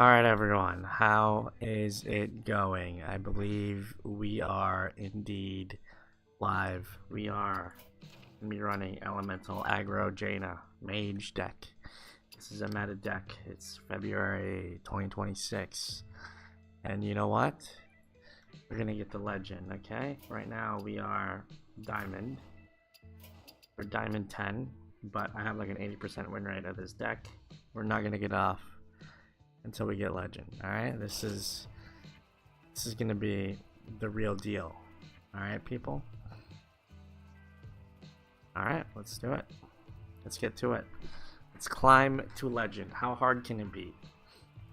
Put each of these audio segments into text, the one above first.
Alright everyone, how is it going? I believe we are indeed live. We are going to be running Elemental Aggro Jaina Mage deck. This is a meta deck. It's February 2026. And you know what? We're going to get the legend, okay? Right now we are Diamond. We're Diamond 10, but I have like an 80% win rate of this deck. We're not going to get off until we get legend. All right, this is gonna be the real deal. All right, people. All right, let's do it. Let's get to it. Let's climb to legend. How hard can it be?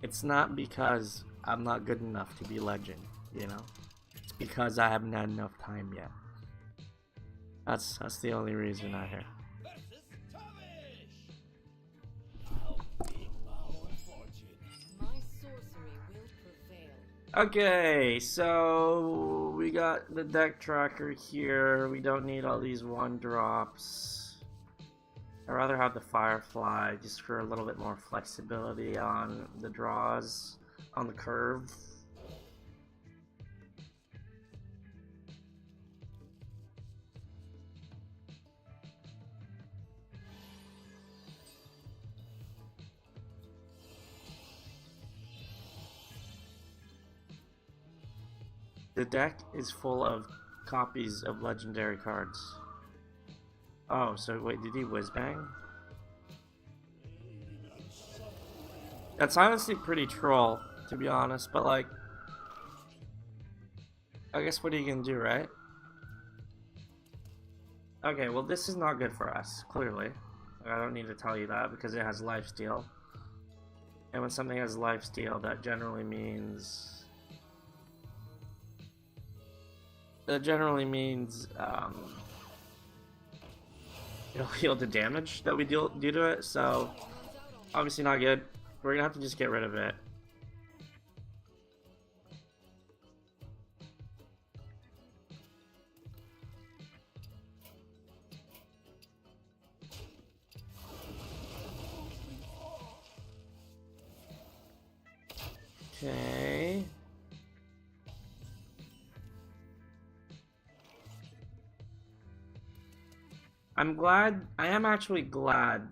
It's not because I'm not good enough to be legend, you know. It's because I haven't had enough time yet. That's the only reason out here. Okay, so we got the deck tracker here. We don't need all these 1-drops. I'd rather have the Firefly just for a little bit more flexibility on the draws, on the curve. The deck is full of copies of legendary cards. Oh, so wait, did he whiz-bang? That's honestly pretty troll, to be honest, but like, I guess what are you gonna do, right? Okay, well this is not good for us, clearly. I don't need to tell you that because it has lifesteal. And when something has lifesteal, that generally means... it'll heal the damage that we do to it, so obviously not good. We're gonna have to just get rid of it. Okay. I am actually glad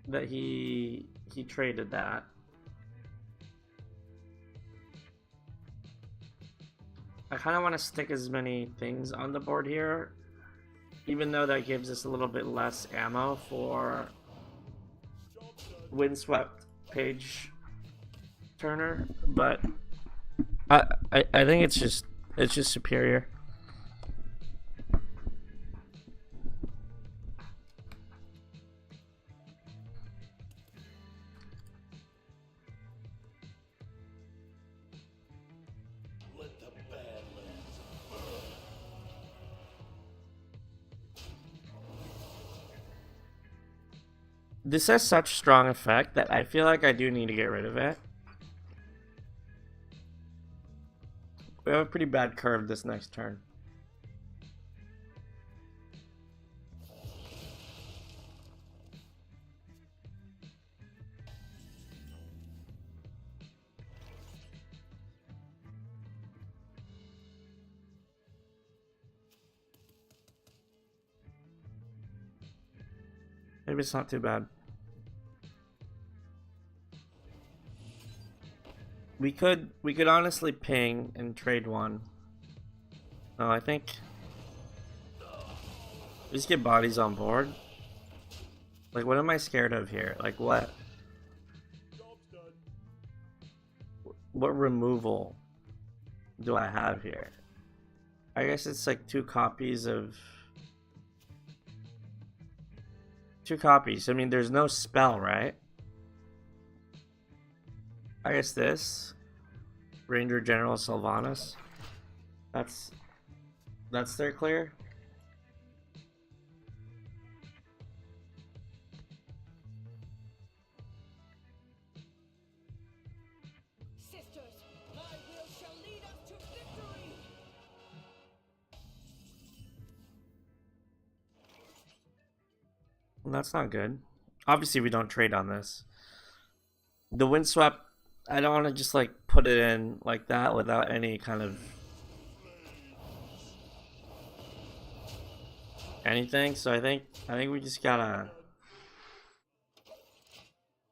that he traded that. I kind of want to stick as many things on the board here, even though that gives us a little bit less ammo for Windswept Pageturner, but I think it's just superior. This has such strong effect that I feel like I do need to get rid of it. We have a pretty bad curve this next turn. Maybe it's not too bad. We could honestly ping and trade one. No, I think just get bodies on board. Like, what am I scared of here? Like, what removal do I have here? I guess it's like two copies. I mean, there's no spell, right? I guess this Ranger General Sylvanas. That's their clear. Sisters, my will shall lead us to victory. Well, that's not good. Obviously, we don't trade on this. The Windswept, I don't want to just like put it in like that without any kind of anything. So I think we just gotta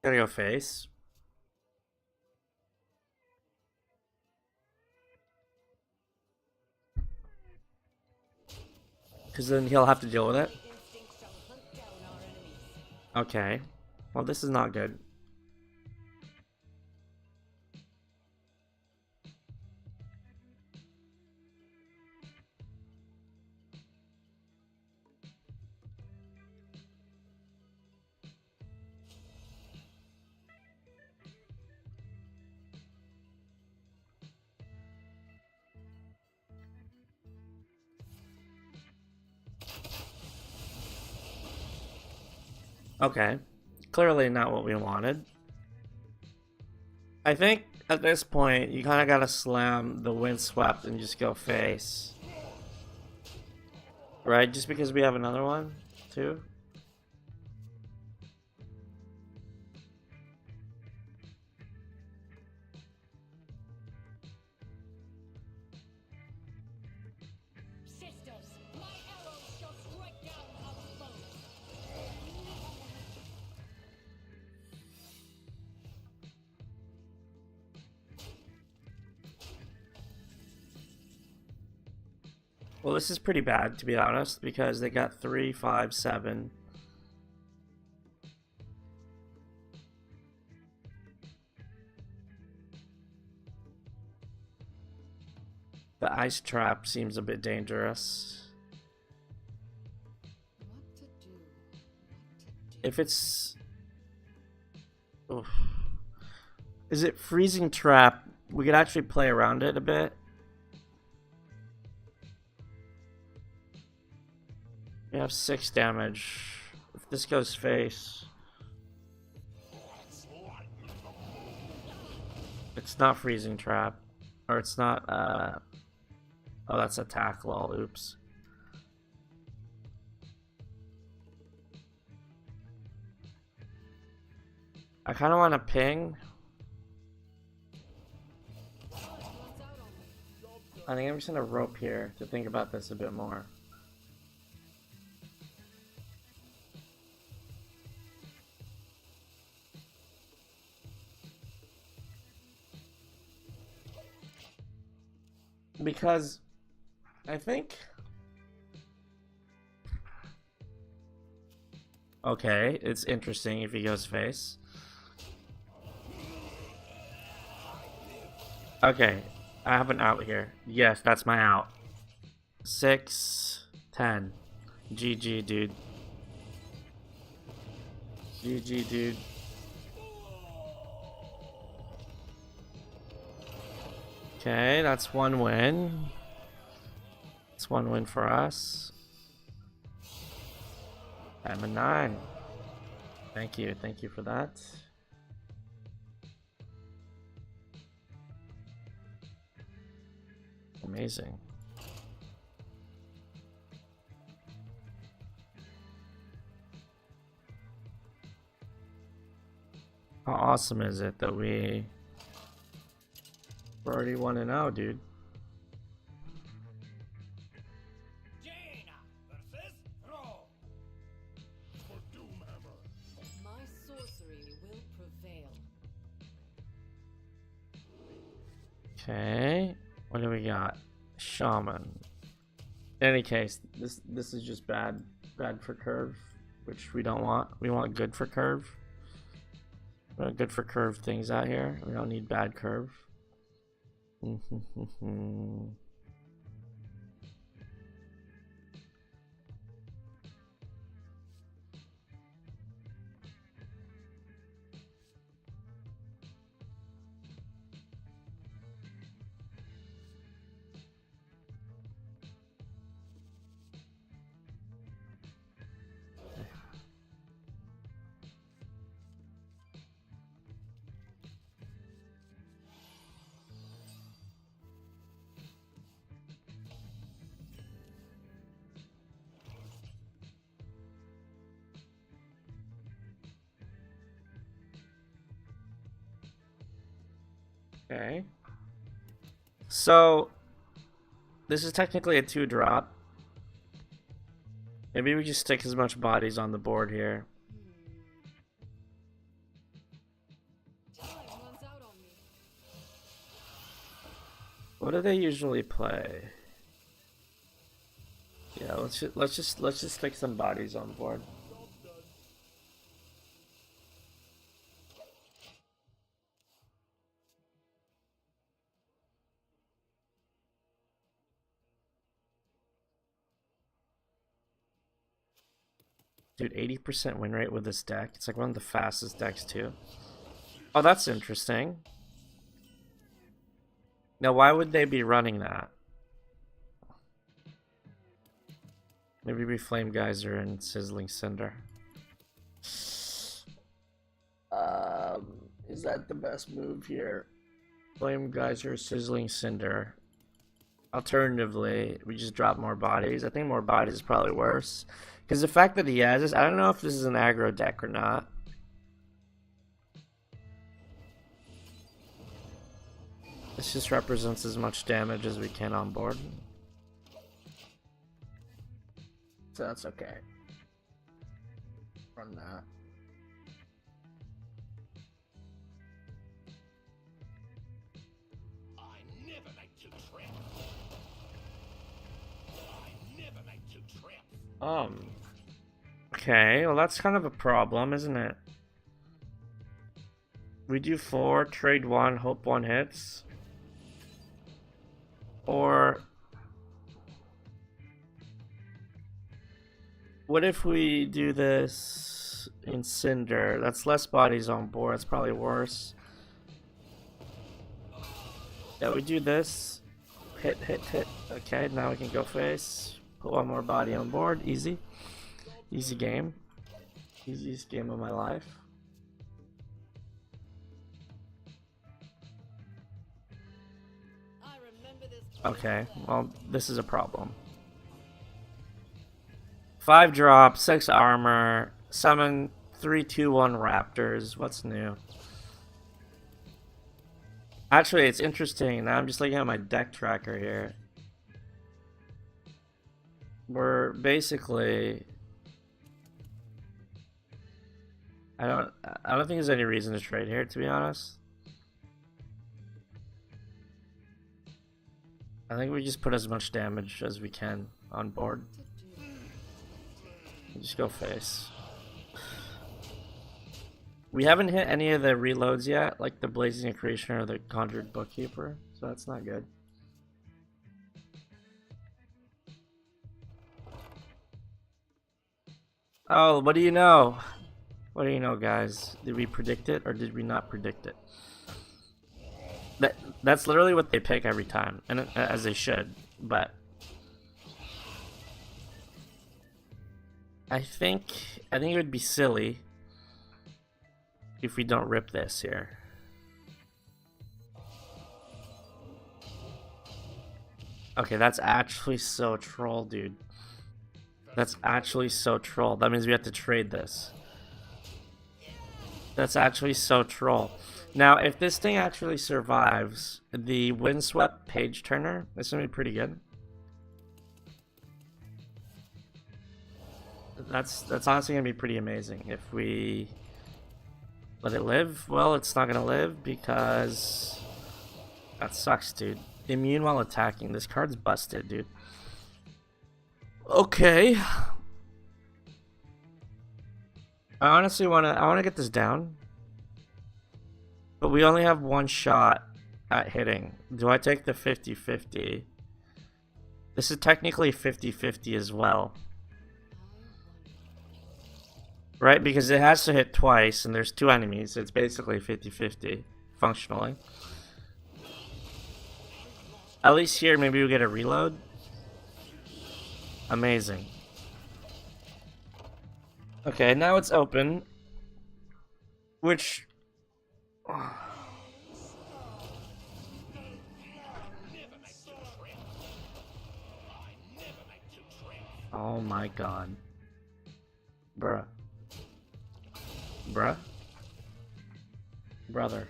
go face. Because then he'll have to deal with it. Okay. Well, this is not good. Okay. Clearly not what we wanted. I think at this point, you kind of gotta slam the Windswept and just go face. Right? Just because we have another one, too? Sisters, my arrows shall strike down our foes. Well, this is pretty bad, to be honest, because they got 3, 5, 7. The ice trap seems a bit dangerous. What to do? If it's... Oof. Is it freezing trap? We could actually play around it a bit. We have 6 damage. If this goes face... It's not freezing trap. Or it's not, Oh, that's attack, lol, oops. I kind of want to ping. I think I'm just gonna rope here to think about this a bit more. Because I think... Okay, it's interesting if he goes face. Okay, I have an out here. Yes, that's my out. 6, 10. GG, dude. GG, dude. Okay, that's 1 win. It's 1 win for us. I'm a 9. Thank you for that. Amazing. How awesome is it that we're already 1-0, dude? My sorcery will prevail. Okay, what do we got? Shaman. In any case, this is just bad for curve, which we don't want. We want good for curve. We want good for curve things out here. We don't need bad curve. Okay. So, this is technically a 2-drop. Maybe we just stick as much bodies on the board here. Time runs out on me. What do they usually play? Yeah, let's just stick some bodies on board. Dude, 80% win rate with this deck. It's like one of the fastest decks too. Oh, that's interesting. Now, why would they be running that? Maybe we Flame Geyser and Sizzling Cinder. Is that the best move here? Flame Geyser, Sizzling Cinder. Alternatively, we just drop more bodies. I think more bodies is probably worse. Because the fact that he has this, I don't know if this is an aggro deck or not. This just represents as much damage as we can on board. So that's okay. Run that. Okay, well that's kind of a problem, isn't it? We do 4, trade 1, hope 1 hits. Or what if we do this in Cinder? That's less bodies on board, that's probably worse. Yeah, we do this. Hit, hit, hit. Okay, now we can go face. Put one more body on board. Easy. Easy game. Easiest game of my life. I remember this. Okay, well, this is a problem. 5 drop, 6 armor, summon 3/2/1 Raptors. What's new? Actually, it's interesting. Now I'm just looking at my deck tracker here. We're basically... I don't think there's any reason to trade here, to be honest. I think we just put as much damage as we can on board. Just go face. We haven't hit any of the reloads yet, like the Blazing Accretion or the Conjured Bookkeeper, so that's not good. Oh, what do you know? What do you know, guys? Did we predict it or did we not predict it? That's literally what they pick every time, and as they should. But I think it would be silly if we don't rip this here. Okay, that's actually so troll, dude. That's actually so troll. That means we have to trade this. That's actually so troll. Now, if this thing actually survives, the Windswept Pageturner, this gonna be pretty good. That's honestly gonna be pretty amazing if we let it live. Well, it's not gonna live because that sucks, dude. Immune while attacking. This card's busted, dude. Okay. I honestly wanna get this down. But we only have one shot at hitting. Do I take the 50-50? This is technically 50-50 as well. Right? Because it has to hit twice and there's 2 enemies. It's basically 50-50, functionally. At least here, maybe we get a reload. Amazing. Okay, now it's open. Which... Oh my god. Bruh. Bruh. Brother.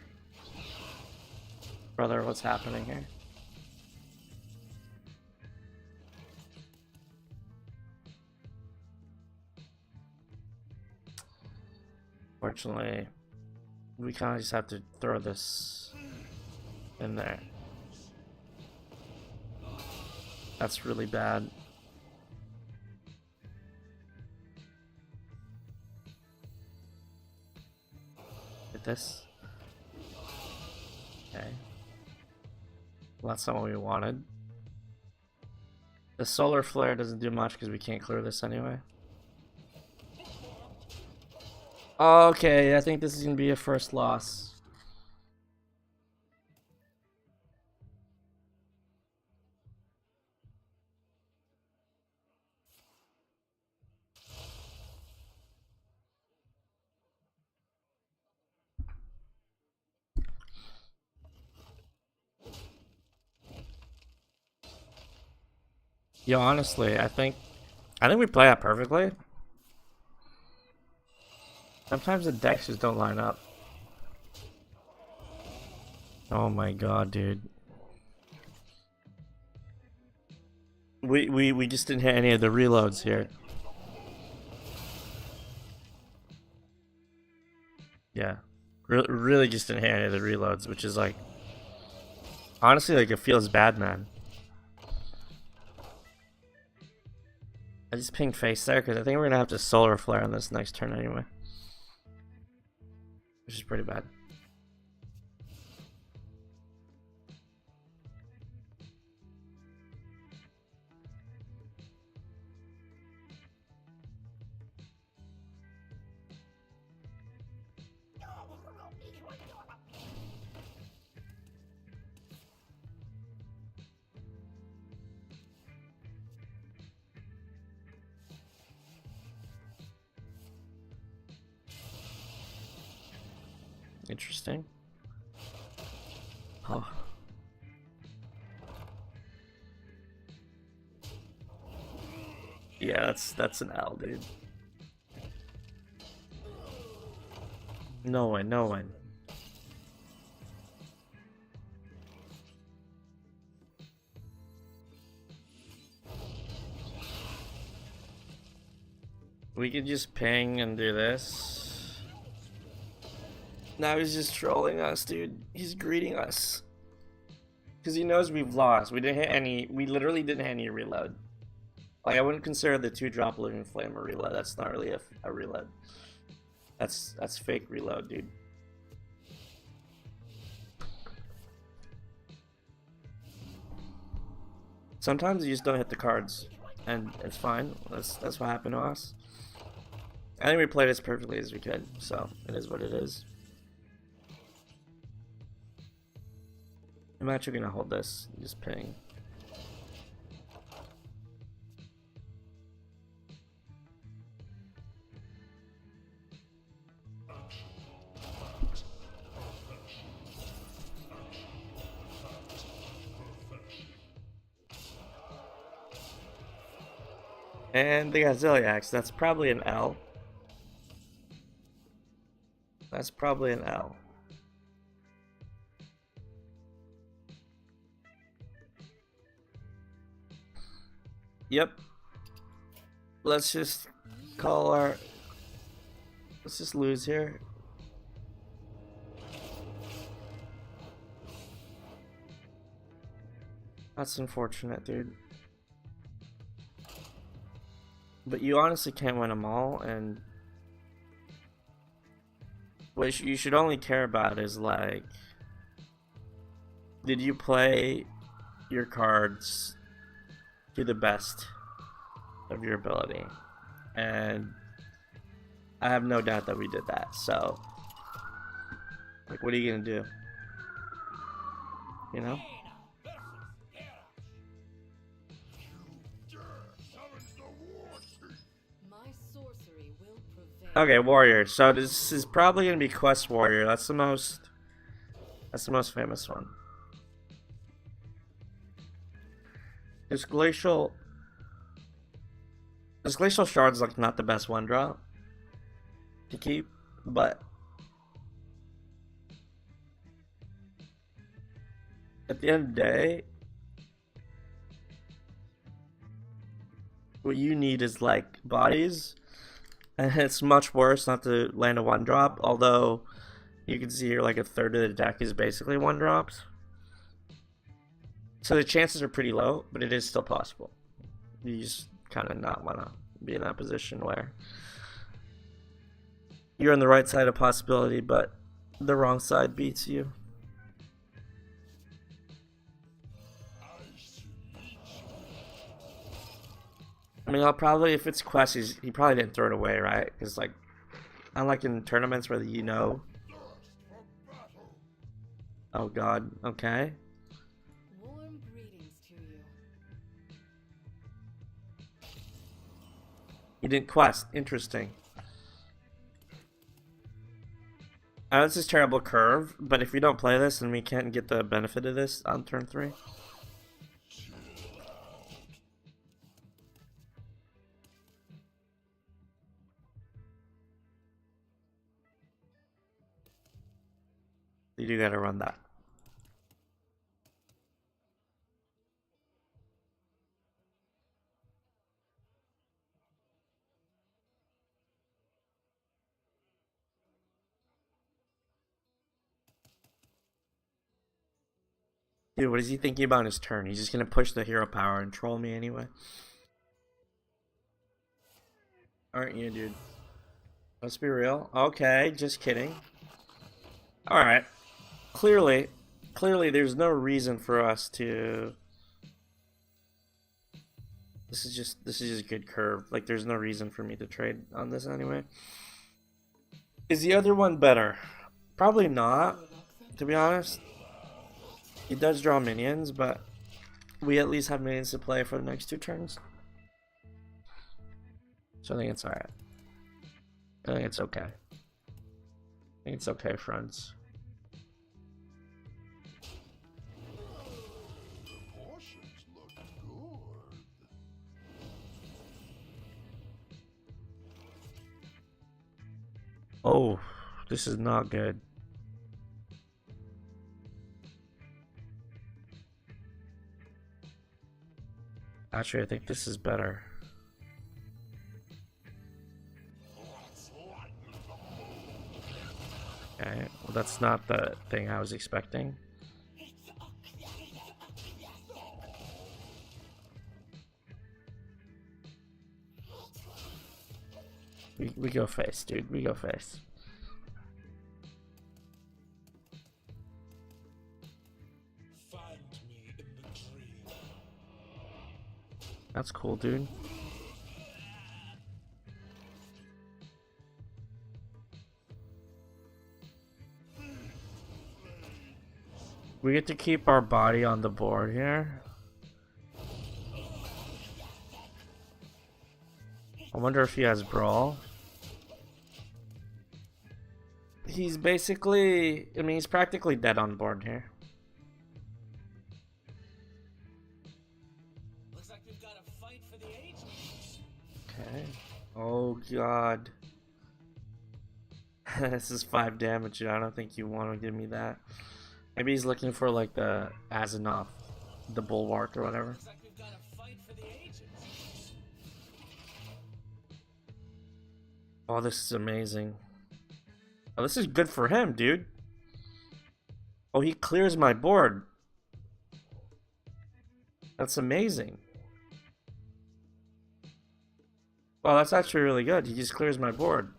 Brother, what's happening here? Fortunately, we kind of just have to throw this in there. That's really bad. Hit this. Okay. Well, that's not what we wanted. The solar flare doesn't do much because we can't clear this anyway. Okay, I think this is gonna be a first loss. Yo, honestly, I think we play that perfectly. Sometimes the decks just don't line up. Oh my god, dude. We just didn't hit any of the reloads here. Yeah. Really just didn't hit any of the reloads, which is like... Honestly, like, it feels bad, man. I just pinged face there because I think we're gonna have to solar flare on this next turn anyway. Which is pretty bad. Interesting. Oh. Yeah, that's an L, dude. No one, no one. We could just ping and do this. Now he's just trolling us, dude. He's greeting us. Because he knows we've lost. We didn't hit any... We literally didn't hit any reload. Like, I wouldn't consider the 2-drop Living Flame a reload. That's not really a reload. That's fake reload, dude. Sometimes you just don't hit the cards. And it's fine. That's what happened to us. I think we played as perfectly as we could. So, it is what it is. I'm actually gonna hold this, just ping. And they got Zilliax, that's probably an L. That's probably an L. Yep. Let's just call our... Let's just lose here. That's unfortunate, dude. But you honestly can't win them all, and... What you should only care about is, like... Did you play your cards to the best of your ability? And I have no doubt that we did that. So, like, what are you gonna do? You know? Okay, warrior. So this is probably gonna be quest warrior. That's the most famous one. This glacial shard's like not the best one draw to keep, but at the end of the day, what you need is like bodies, and it's much worse not to land a 1-drop, although you can see here like a third of the deck is basically 1-drops. So the chances are pretty low, but it is still possible. You just kind of not want to be in that position where you're on the right side of possibility, but the wrong side beats you. I mean, I'll probably, if it's quest, he probably didn't throw it away, right? Because, like, unlike in tournaments where you know. Oh, God. Okay. Warm greetings to you. He didn't quest. Interesting. I know this is terrible curve, but if we don't play this, then we can't get the benefit of this on turn 3. You do gotta run that. Dude, what is he thinking about in his turn? He's just gonna push the hero power and troll me anyway. Aren't you, dude? Let's be real. Okay, just kidding. Alright. Clearly, there's no reason for us to... This is just good curve. Like, there's no reason for me to trade on this anyway. Is the other one better? Probably not, to be honest. He does draw minions, but we at least have minions to play for the next 2 turns. So I think it's alright. I think it's okay. I think it's okay, friends. Oh, this is not good. Actually, I think this is better. Okay, well that's not the thing I was expecting. We go face, dude. We go face. Find me in the tree. That's cool, dude. We get to keep our body on the board here. I wonder if he has Brawl. He's basically... I mean, he's practically dead on board here. Looks like we've got a fight for the ages. Okay. Oh, God. This is 5 damage. I don't think you want to give me that. Maybe he's looking for, like, the Azanoth, the Bulwark or whatever. Looks like we've got a fight for the ages. Oh, this is amazing. Oh, this is good for him, dude. Oh, he clears my board. That's amazing. Well, that's actually really good. He just clears my board.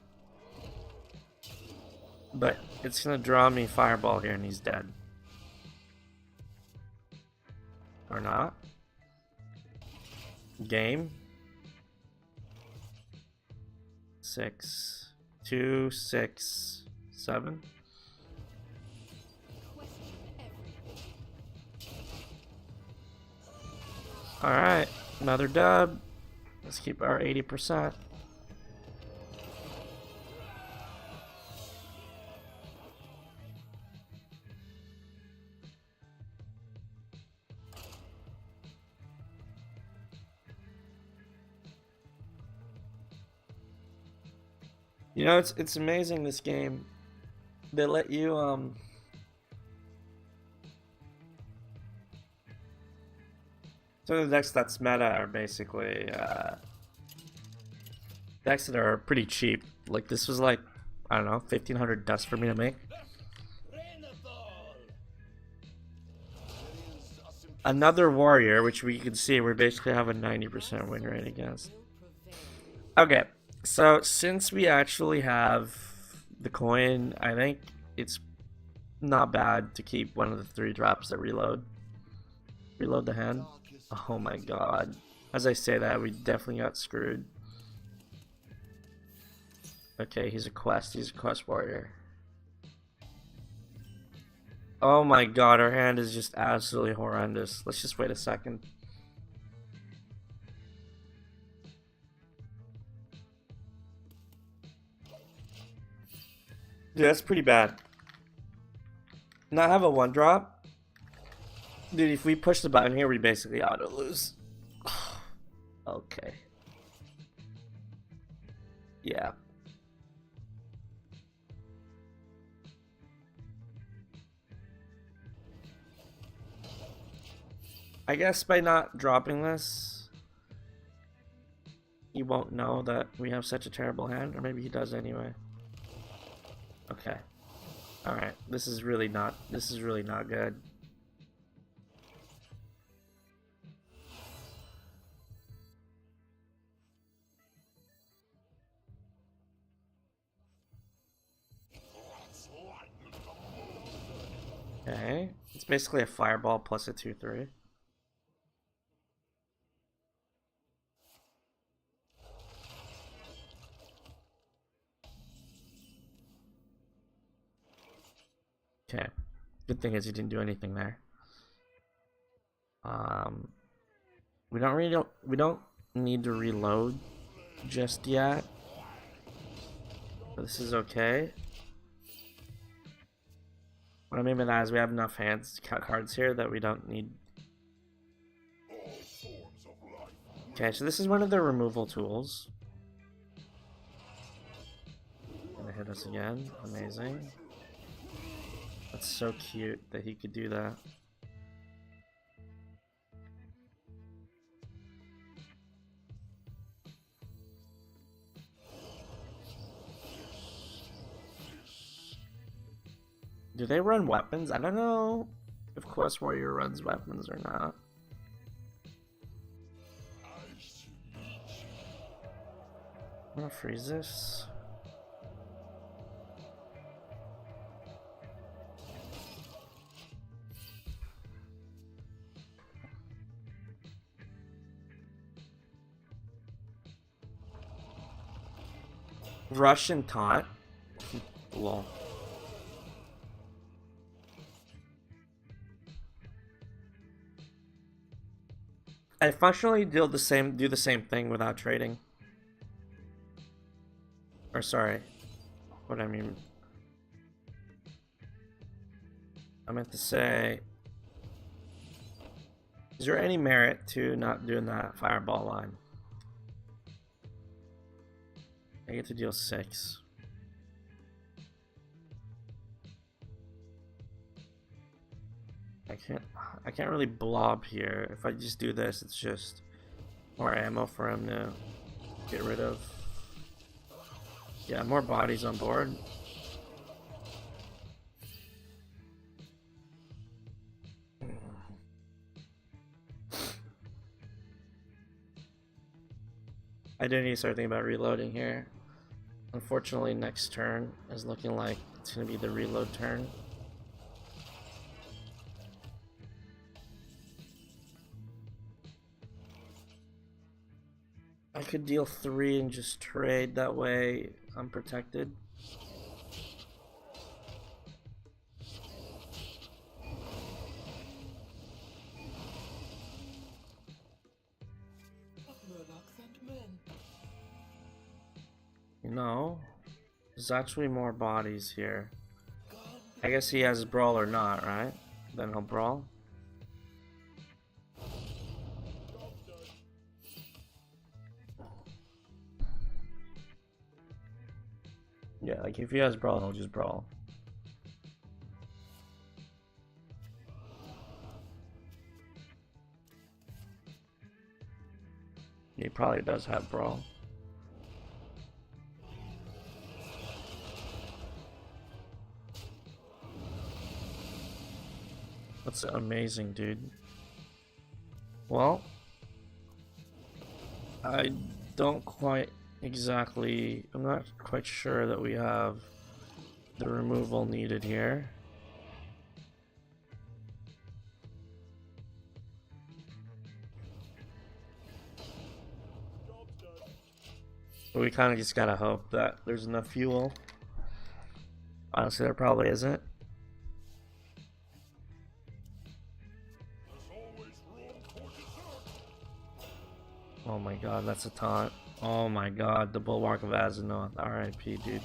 But it's gonna draw me Fireball here and he's dead. Or not. Game. 6, 2, 6, 7. Alright, another dub. Let's keep our 80%. You know, it's amazing, this game. They let you So the decks that's meta are basically decks that are pretty cheap. Like this was like, I don't know, 1500 dust for me to make. Another warrior, which we can see we basically have a 90% win rate against. Okay, so since we actually have the coin, I think it's not bad to keep one of the 3 drops that reload. Reload the hand. Oh my god. As I say that, we definitely got screwed. Okay, he's a quest warrior. Oh my god, our hand is just absolutely horrendous. Let's just wait a second. Dude, that's pretty bad. Not have a 1-drop? Dude, if we push the button here, we basically auto lose. Okay. Yeah. I guess by not dropping this, he won't know that we have such a terrible hand, or maybe he does anyway. Okay. Alright, this is really not good. Okay. It's basically a fireball plus a 2/3. Okay. Good thing is he didn't do anything there. We don't need to reload just yet. But this is okay. What I mean by that is we have enough cards here that we don't need. Okay, so this is one of the removal tools. Gonna hit us again. Amazing. That's so cute that he could do that. Do they run weapons? I don't know if Quest Warrior runs weapons or not. I'm gonna freeze this. Russian taunt. Lol. I functionally do the same thing without trading. Or sorry, what I mean. I meant to say, is there any merit to not doing that fireball line? I get to deal 6. I can't really blob here. If I just do this, it's just more ammo for him to get rid of. Yeah, more bodies on board. I do need to start thinking about reloading here. Unfortunately, next turn is looking like it's going to be the reload turn. I could deal 3 and just trade, that way I'm protected. You know, there's actually more bodies here. I guess he has brawl or not, right? Then he'll brawl. Yeah, like if he has brawl, he'll just brawl. He probably does have Brawl. That's amazing, dude. Well, I don't quite exactly... I'm not quite sure that we have the removal needed here. But we kind of just gotta hope that there's enough fuel. Honestly, there probably isn't. Oh my god, that's a taunt. Oh my god, the Bulwark of Azzinoth. RIP, dude.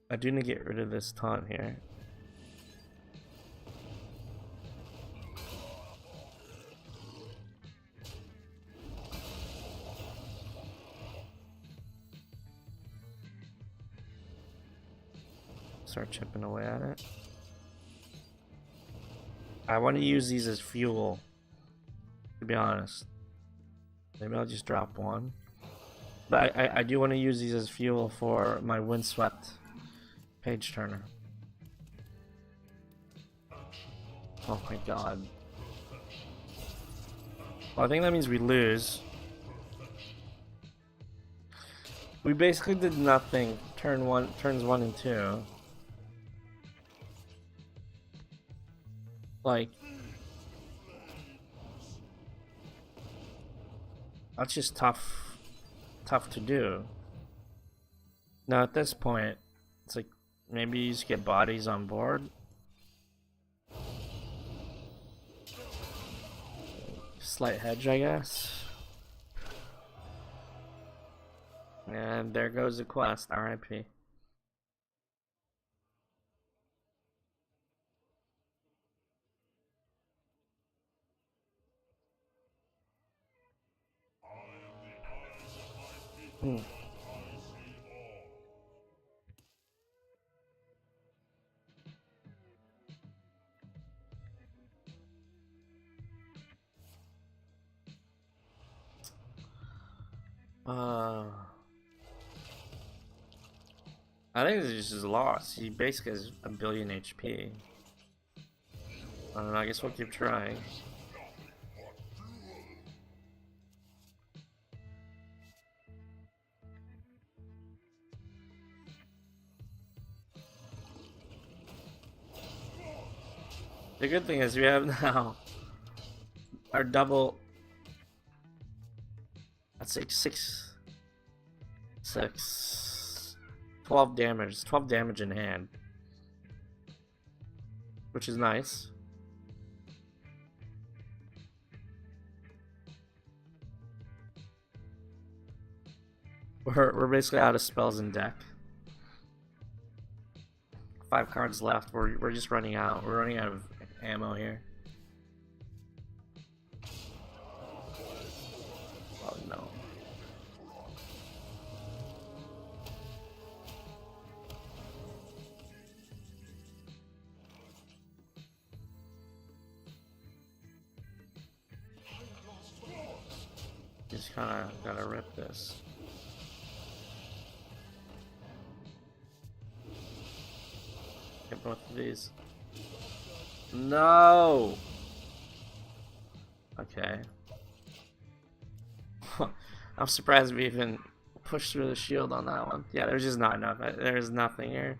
I do need to get rid of this taunt here. Start chipping away at it. I want to use these as fuel, to be honest. Maybe I'll just drop one. But I do want to use these as fuel for my Windswept Pageturner. Oh my god. Well, I think that means we lose. We basically did nothing turns 1 and 2. Like, that's just tough to do. Now at this point, it's like maybe you just get bodies on board. Slight hedge, I guess. And there goes the quest. RIP. I think this is just lost. He basically has a billion HP. I don't know, I guess we'll keep trying. The good thing is we have now our double. That's like 12 damage. 12 damage in hand, which is nice. We're basically out of spells in deck. 5 cards left. We're just running out. We're running out of ammo here. Oh no. Just kinda gotta rip this. Get both of these. No! Okay. I'm surprised we even pushed through the shield on that one. Yeah, there's just not enough. There's nothing here.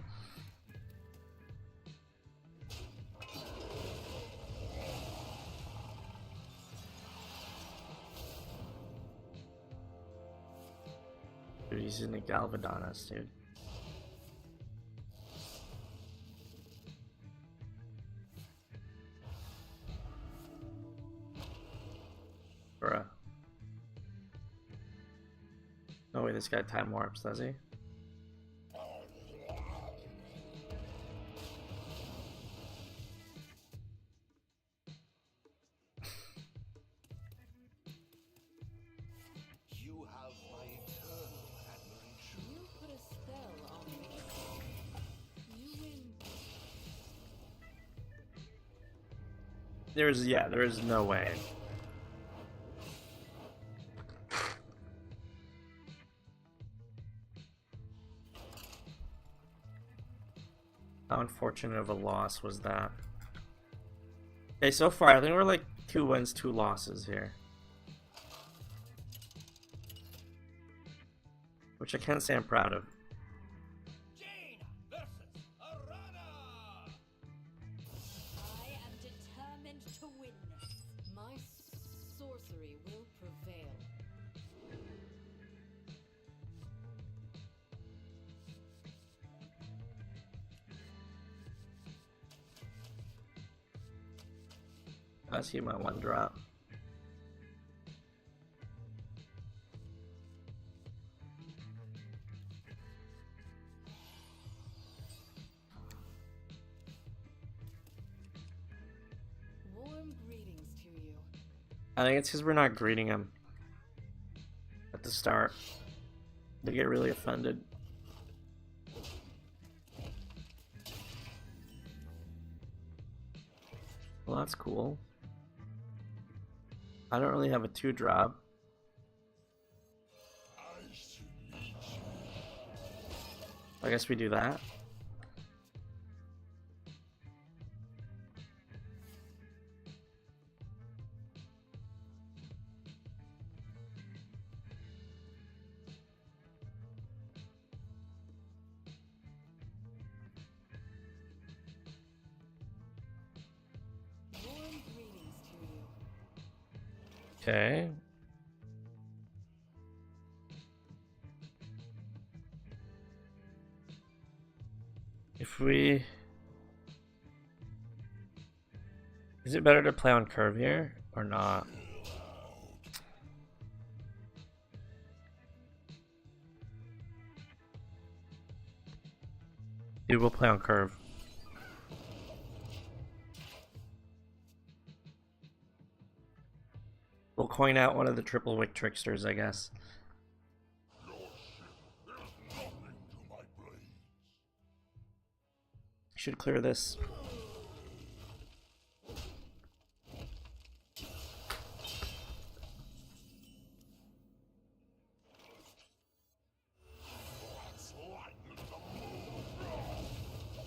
Dude, he's in the Galvadon us, dude. Bruh. No way this guy time warps, does he? You have my eternal admiration. You put a spell on me. You win. there is no way. How unfortunate of a loss was that? Okay, so far I think we're like 2 wins, 2 losses here. Which I can't say I'm proud of. Jane versus Arana. I am determined to win this. My sorcery will prevail. I see my 1 drop. Warm greetings to you. I think it's because we're not greeting them at the start. They get really offended. Well, that's cool. I don't really have a 2 drop. I guess we do that. Warm greetings to you. Okay. If we... Is it better to play on curve here or not? Dude, we'll play on curve. We'll coin out one of the Triplewick Tricksters, I guess. Should clear this.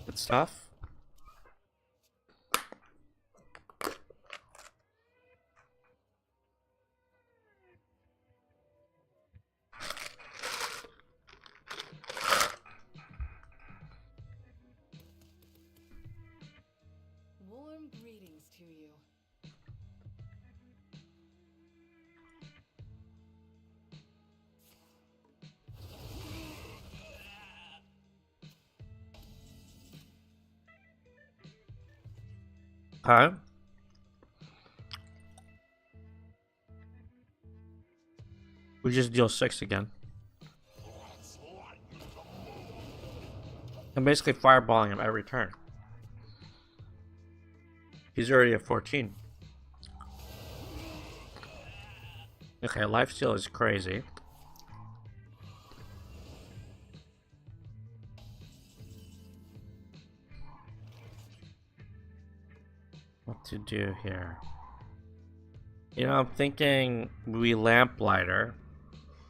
Good stuff. Warm greetings to you. Okay. We just deal 6 again. I'm basically fireballing him every turn. He's already at 14. Okay, lifesteal is crazy. What to do here? You know, I'm thinking we Lamplighter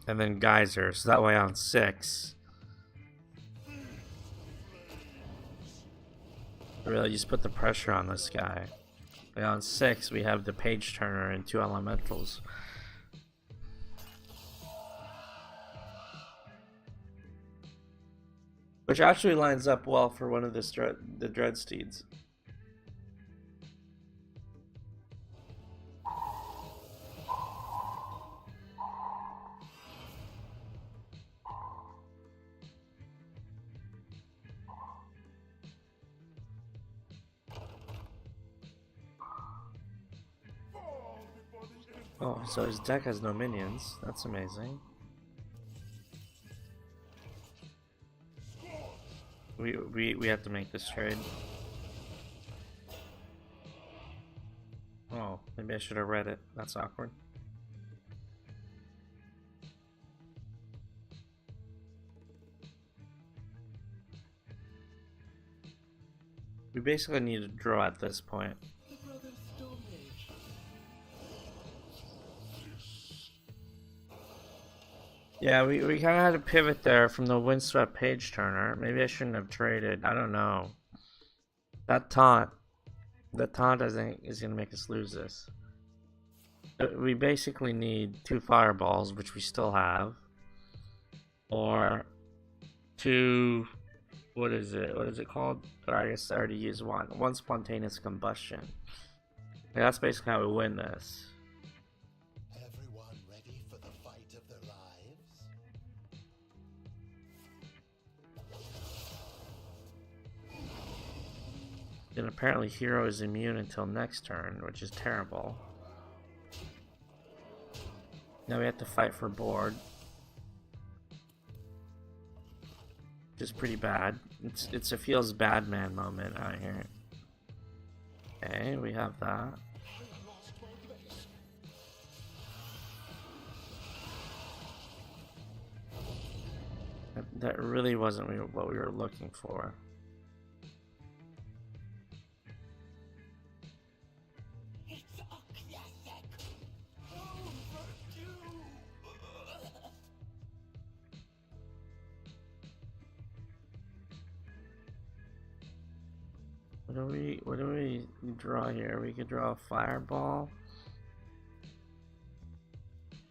and then Geyser, so that way on 6. Really just put the pressure on this guy. Like on 6 we have the Pageturner and 2 elementals. Which actually lines up well for one of the Dreadsteeds. Oh, so his deck has no minions. That's amazing. We have to make this trade. Oh, maybe I should have read it. That's awkward. We basically need to draw at this point. The brothers stole me. Yeah, we kind of had to pivot there from the Windswept Pageturner. Maybe I shouldn't have traded. I don't know. That taunt I think is gonna make us lose this. We basically need 2 fireballs, which we still have, or 2. What is it? What is it called? Or I guess I already used one. 1 spontaneous combustion. Yeah, that's basically how we win this. Everyone ready for the fight of their lives? And apparently hero is immune until next turn, which is terrible. Now we have to fight for board, which is pretty bad. It's a feels bad man moment out here. Okay, we have that. That really wasn't what we were looking for. It's a classic. Overdue. What do we draw here? We could draw a fireball.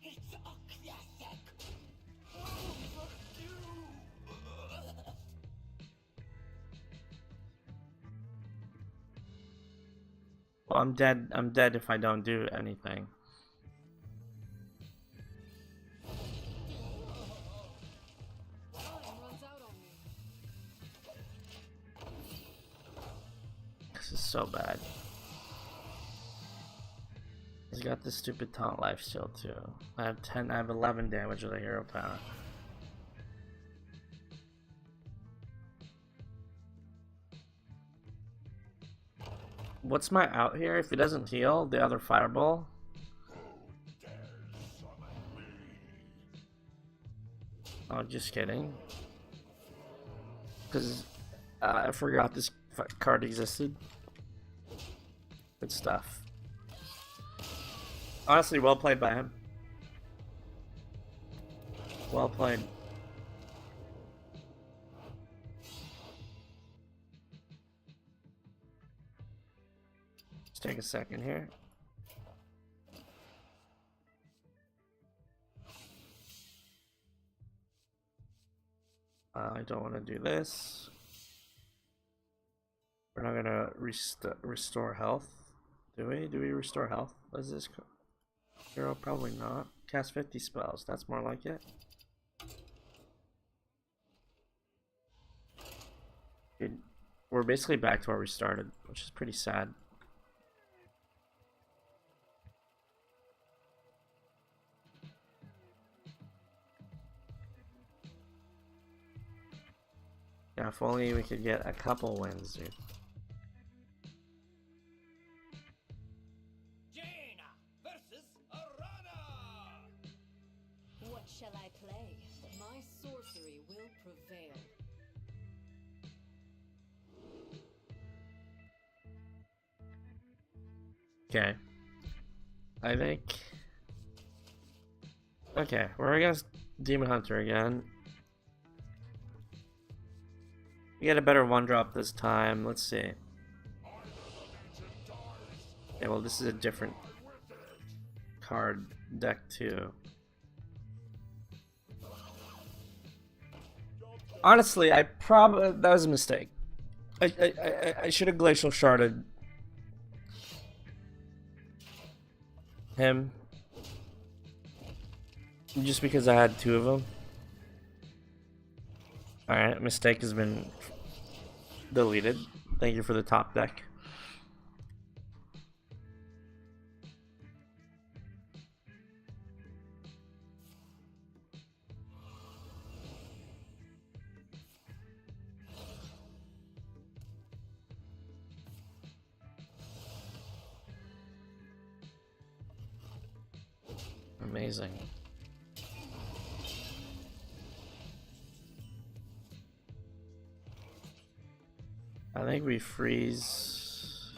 It's a classic. Overdue. Well, I'm dead. I'm dead if I don't do anything. Time runs out on me. This is so bad. He's got this stupid taunt life steal too. I have 11 damage with a hero power. What's my out here? If he doesn't heal, the other fireball. Oh, just kidding. Because I forgot this card existed. Good stuff. Honestly, well played by him. Well played. Let's take a second here. I don't want to do this. We're not gonna restore health, do we? Do we restore health? What is this? Hero? Probably not. Cast 50 spells. That's more like it. Dude, we're basically back to where we started, which is pretty sad. Yeah, if only we could get a couple wins, dude. Jaina versus Arana. What shall I play? My sorcery will prevail. Okay. I think... Okay, we're against Demon Hunter again. We get a better 1-drop this time. Let's see. Yeah, well, this is a different card deck too. Honestly, that was a mistake. I should have Glacial Sharded him just because I had 2 of them. Alright, mistake has been deleted. Thank you for the top deck. Amazing. I think we freeze,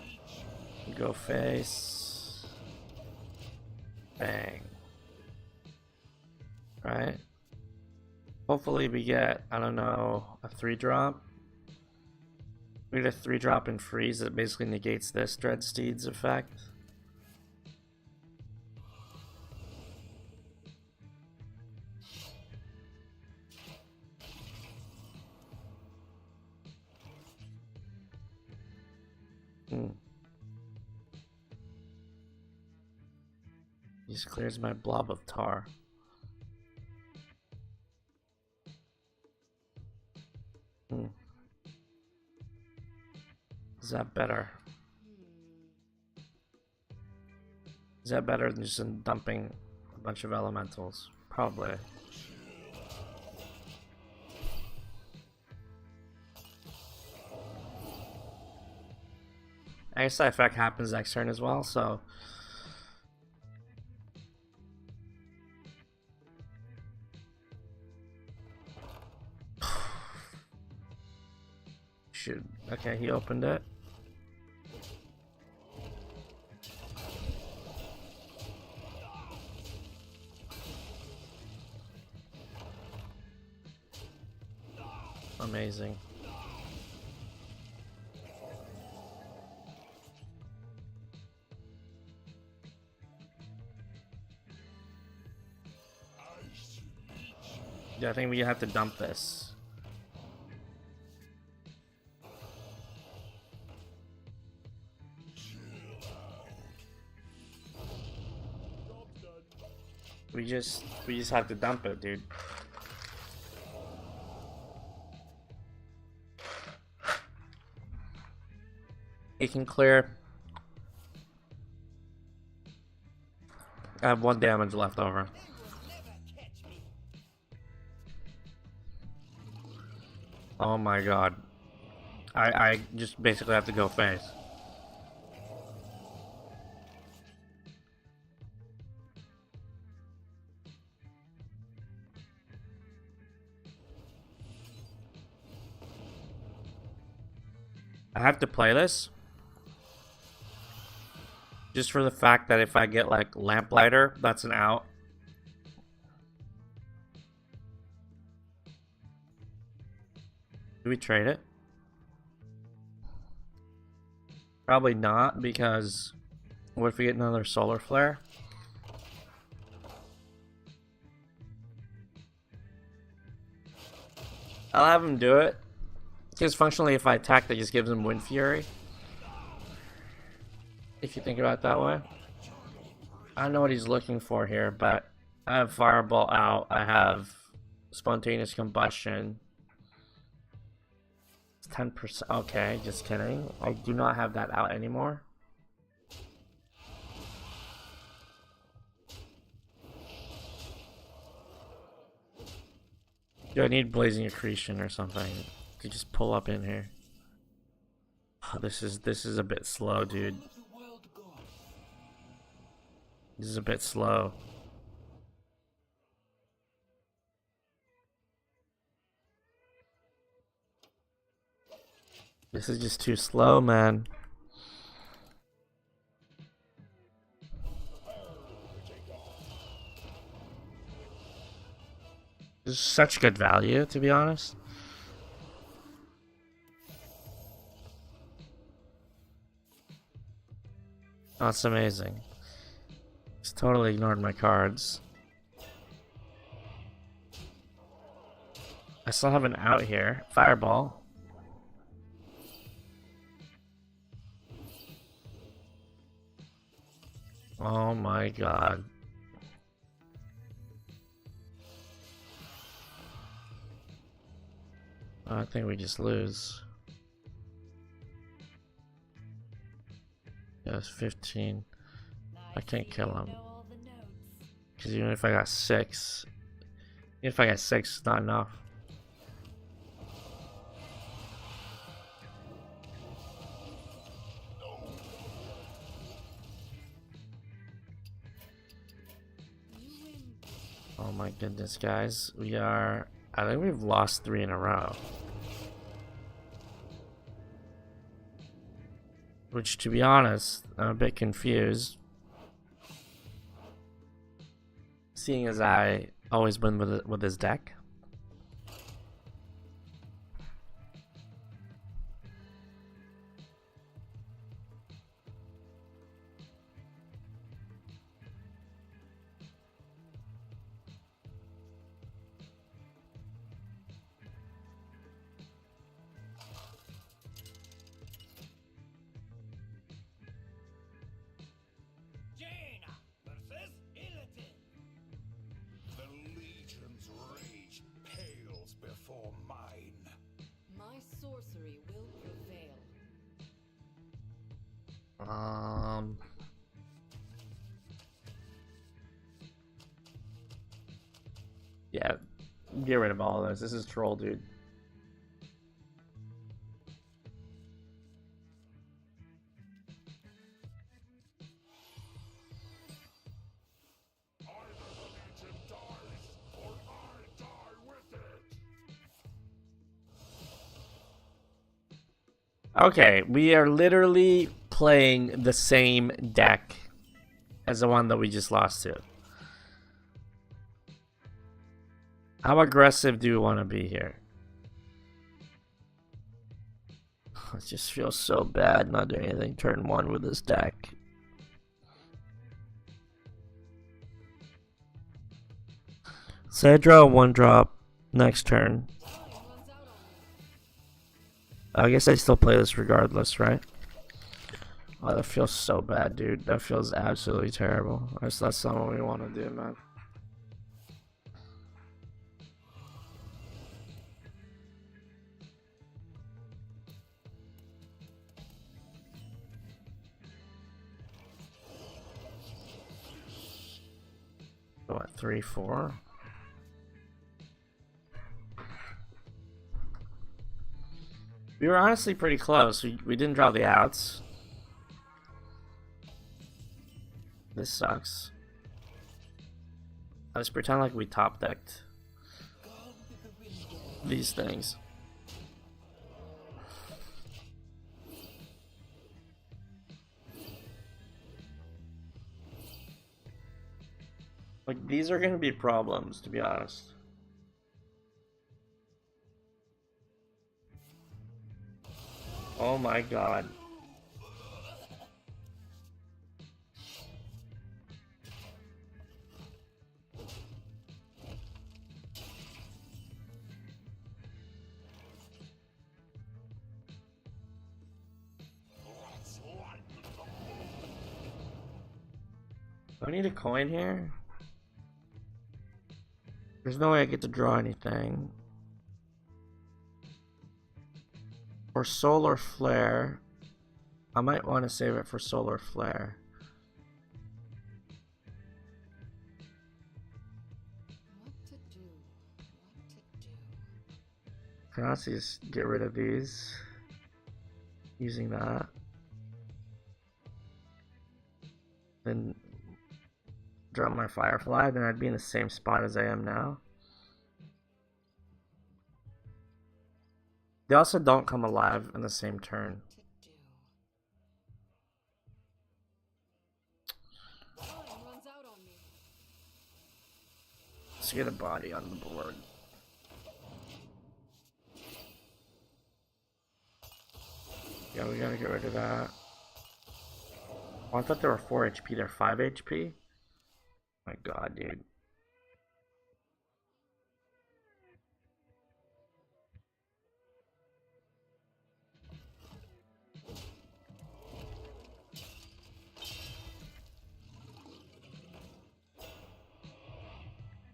go face, bang, right? Hopefully we get, I don't know, a 3-drop. We get a 3-drop and freeze that basically negates this Dreadsteed's effect. Just clears my Blob of Tar. Is that better? Is that better than just dumping a bunch of elementals? Probably. I guess that effect happens next turn as well, so... Should... Okay, he opened it. Amazing. Yeah, I think we have to dump this. We just have to dump it, dude. It can clear. I have 1 damage left over. Oh my god. I just basically have to go face. I have to play this just for the fact that if I get like Lamplighter, that's an out. Do we trade it? Probably not, because what if we get another solar flare? I'll have him do it. Because functionally, if I attack, that just gives him Wind Fury. If you think about it that way. I don't know what he's looking for here, but I have Fireball out. I have Spontaneous Combustion. It's 10%. Okay, just kidding. I do not have that out anymore. Do I need Blazing Accretion or something to just pull up in here? Oh, this is a bit slow, dude. This is a bit slow. This is just too slow, man. This is such good value, to be honest. That's amazing. Just totally ignored my cards. I still have an out here. Fireball. Oh my god. I think we just lose. Yeah, it's 15. I can't kill him. Because even if I got 6, it's not enough. Oh my goodness, guys. I think we've lost 3 in a row. Which, to be honest, I'm a bit confused. Seeing as I always win with his deck. sorcery will prevail. Yeah, get rid of all of this. This is troll, dude. Okay, we are literally playing the same deck as the one that we just lost to. How aggressive do you want to be here? It just feels so bad not doing anything turn 1 with this deck. So I draw a 1-drop next turn. I guess I still play this regardless, right? Oh, that feels so bad, dude. That feels absolutely terrible. That's not what we want to do, man. What, 3-4? We were honestly pretty close. We didn't draw the outs. This sucks. Let's pretend like we top decked these things. Like, these are gonna be problems, to be honest. Oh my god. Do I need a coin here? There's no way I get to draw anything. For Solar Flare, I might want to save it for Solar Flare. What to do? What to do? Can I honestly just get rid of these using that? Then drop my Firefly, then I'd be in the same spot as I am now. They also don't come alive in the same turn. Let's get a body on the board. Yeah, we gotta get rid of that. Oh, I thought they were 4 HP, they're 5 HP? My god, dude.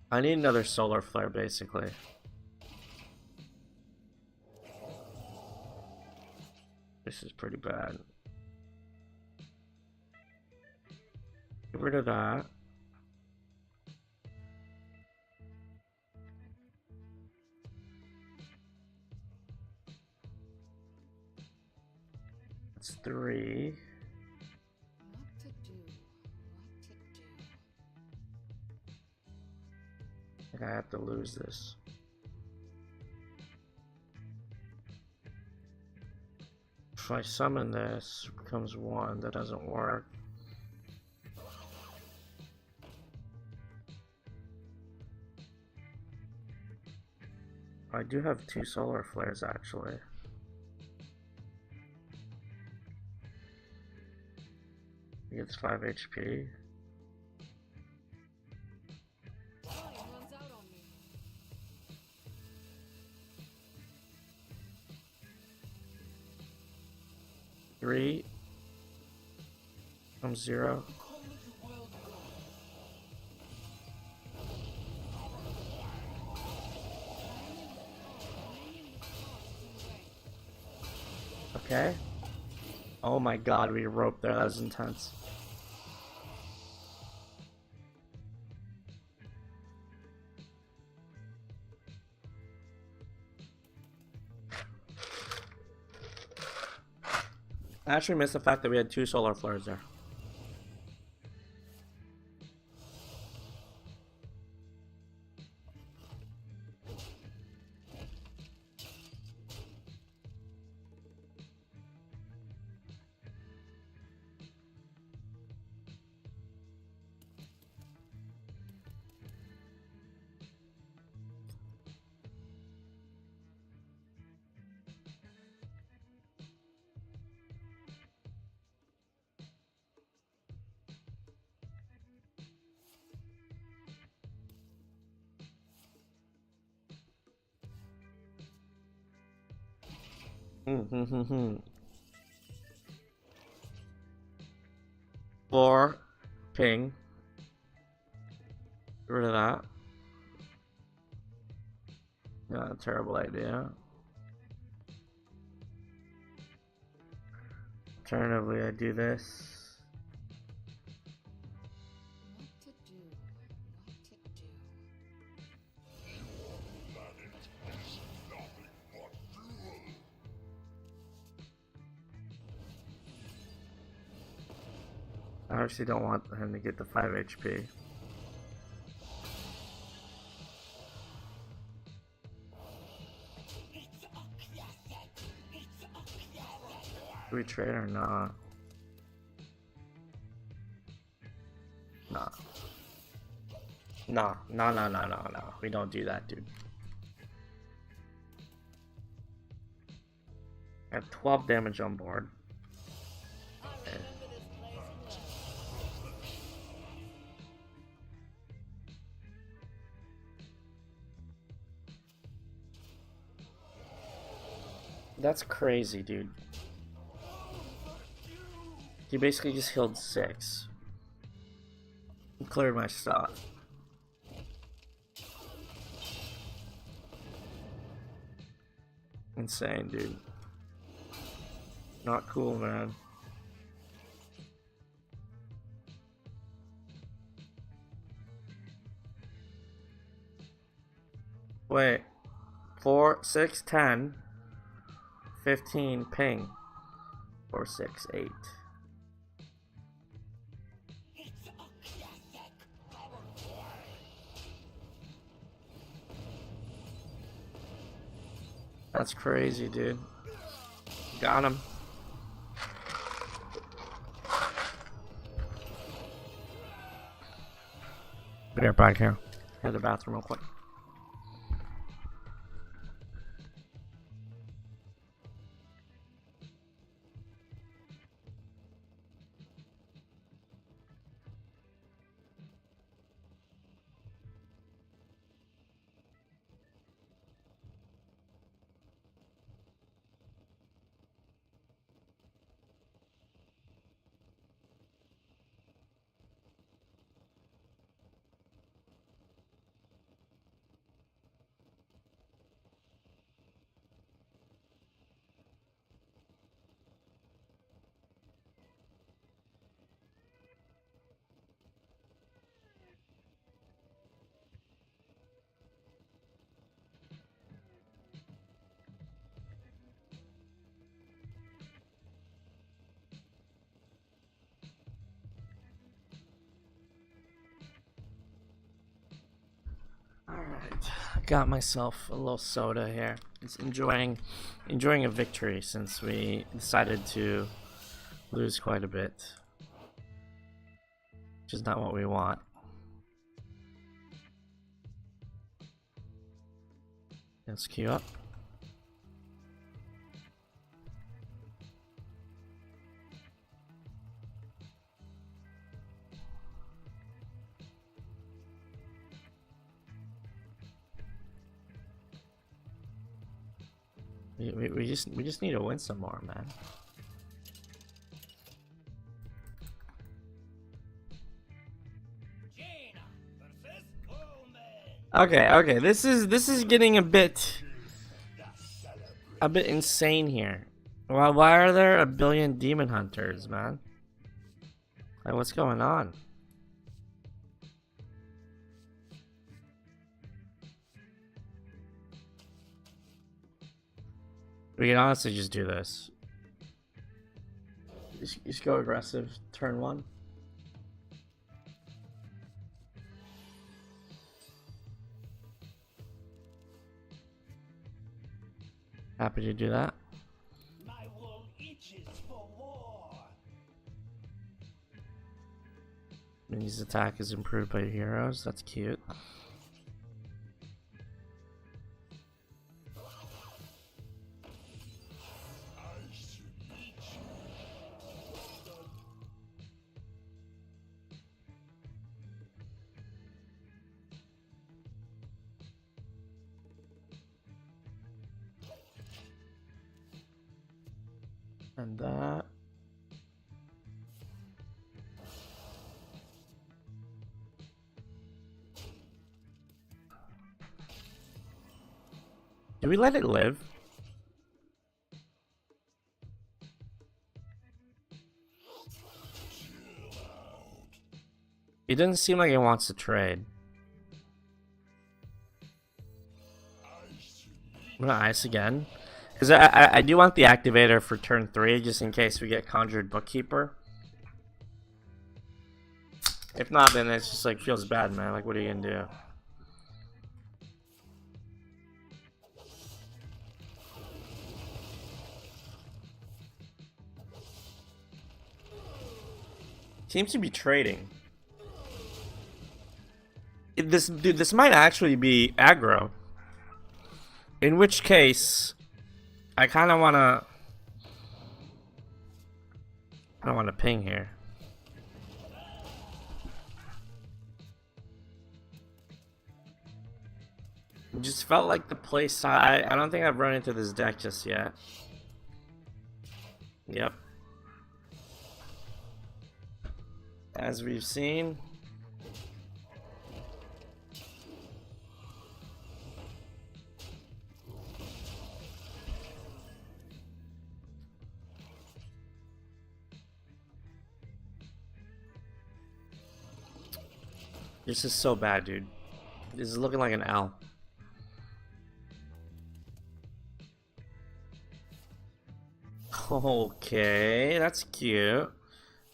I need another Solar Flare, basically. This is pretty bad. Get rid of that. That's 3. What to do? What to do? I think I have to lose this. If I summon this, it becomes 1. That doesn't work. I do have 2 Solar Flares, actually. He gets 5 HP. Runs out on me. 3 from 0. Okay. Oh my god, we roped there. That was intense. I actually missed the fact that we had 2 solar flares there. Four ping. Get rid of that. Yeah, terrible idea. Alternatively, I do this. What to do? What to do? I actually don't want him to get the 5 HP. Do we trade or not? Nah. No. We don't do that, dude. I have 12 damage on board. I remember this place well. That's crazy, dude. He basically just healed 6. He cleared my stock. Insane, dude. Not cool, man. Wait. 4, 6, 10, 15, ping. 4, 6, 8. That's crazy, dude. Got him. Be right back here. Head to the bathroom real quick. Alright, got myself a little soda here. Just enjoying a victory since we decided to lose quite a bit. Which is not what we want. Let's queue up. We just need to win some more, man. Okay, this is getting a bit insane here. Why are there a billion demon hunters, man? Like, what's going on? We can honestly just do this. Just go aggressive turn 1. Happy to do that. My wall itches for war. Mini's attack is improved by your heroes. That's cute. And that. Do we let it live? It doesn't seem like it wants to trade. I'm gonna ice again. Because I do want the activator for turn 3, just in case we get Conjured Bookkeeper. If not, then it's just like, feels bad, man. Like, what are you gonna do? Seems to be trading. This might actually be aggro. In which case, I kind of want to... I don't want to ping here. It just felt like the place... I don't think I've run into this deck just yet. Yep. As we've seen... This is so bad, dude. This is looking like an L. Okay, that's cute.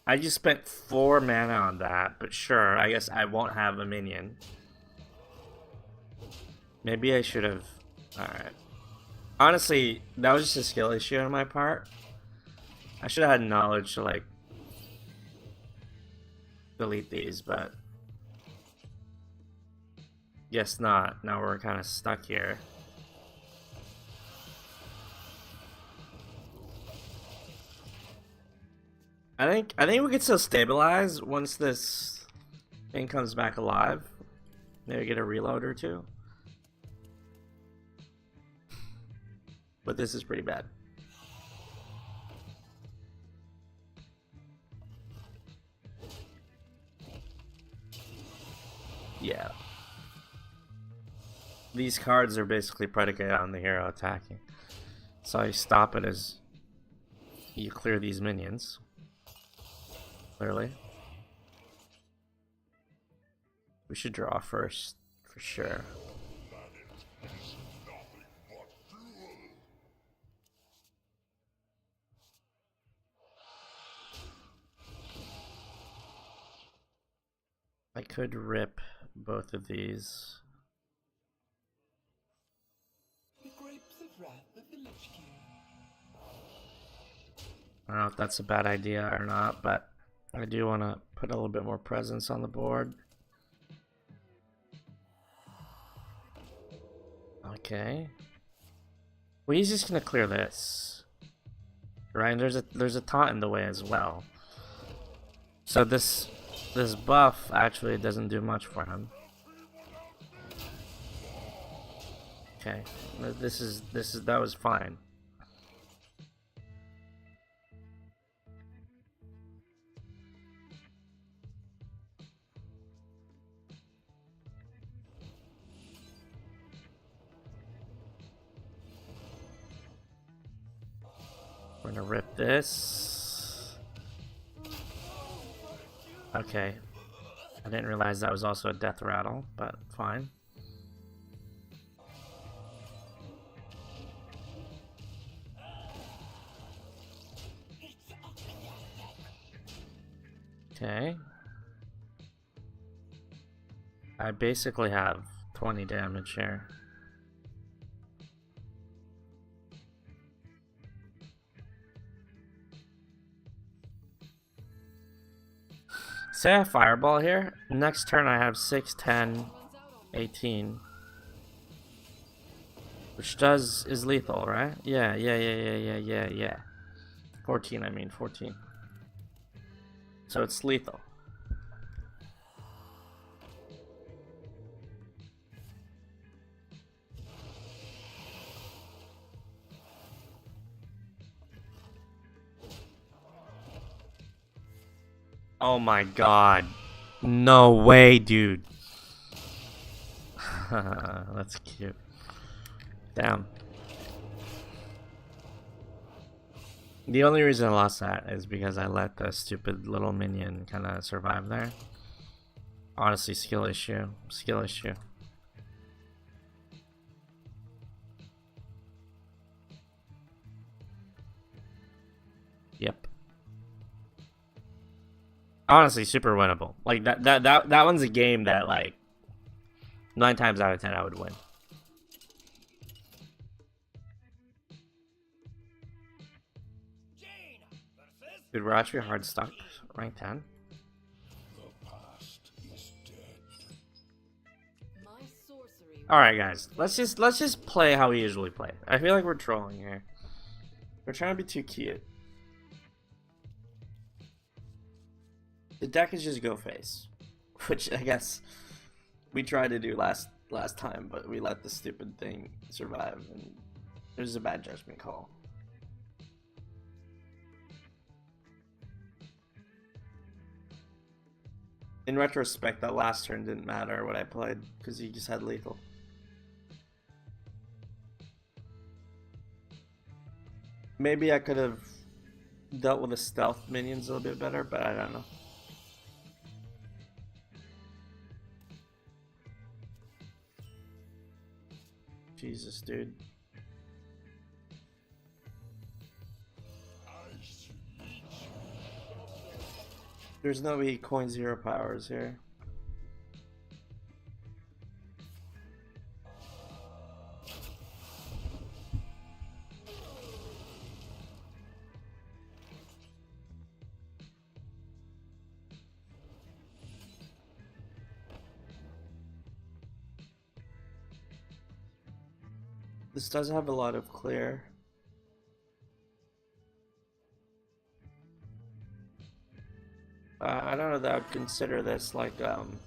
I just spent 4 mana on that, but sure, I guess I won't have a minion. Maybe I should have... Alright. Honestly, that was just a skill issue on my part. I should have had knowledge to, like, delete these, but... Guess not. Now we're kind of stuck here. I think we can still stabilize once this thing comes back alive. Maybe get a reload or 2. But this is pretty bad. Yeah. These cards are basically predicated on the hero attacking. So you stop it as you clear these minions. Clearly. We should draw first, for sure. I could rip both of these. I don't know if that's a bad idea or not, but I do want to put a little bit more presence on the board. Okay. Well, he's just gonna clear this, right? And there's a taunt in the way as well. So this buff actually doesn't do much for him. Okay, that was fine. We're gonna rip this. Okay. I didn't realize that was also a death rattle, but fine. Okay. I basically have 20 damage here. Say I have Fireball here. Next turn I have 6, 10, 18. Which is lethal, right? Yeah. 14, I mean, 14. So it's lethal. Oh my god. No way, dude. That's cute. Damn. The only reason I lost that is because I let the stupid little minion kind of survive there. Honestly, skill issue. Skill issue. Yep. Honestly, super winnable. Like that one's a game that like 9 times out of 10 I would win. Dude, we're actually hard stuck. Rank 10. The past is dead. Alright guys, let's just play how we usually play. I feel like we're trolling here. We're trying to be too cute. The deck is just go face, which I guess we tried to do last time, but we let the stupid thing survive, and it was a bad judgment call. In retrospect, that last turn didn't matter what I played because he just had lethal. Maybe I could have dealt with the stealth minions a little bit better, but I don't know. Jesus, dude. There's no coin 0 powers here. This does have a lot of clear. I don't know that I would consider this like an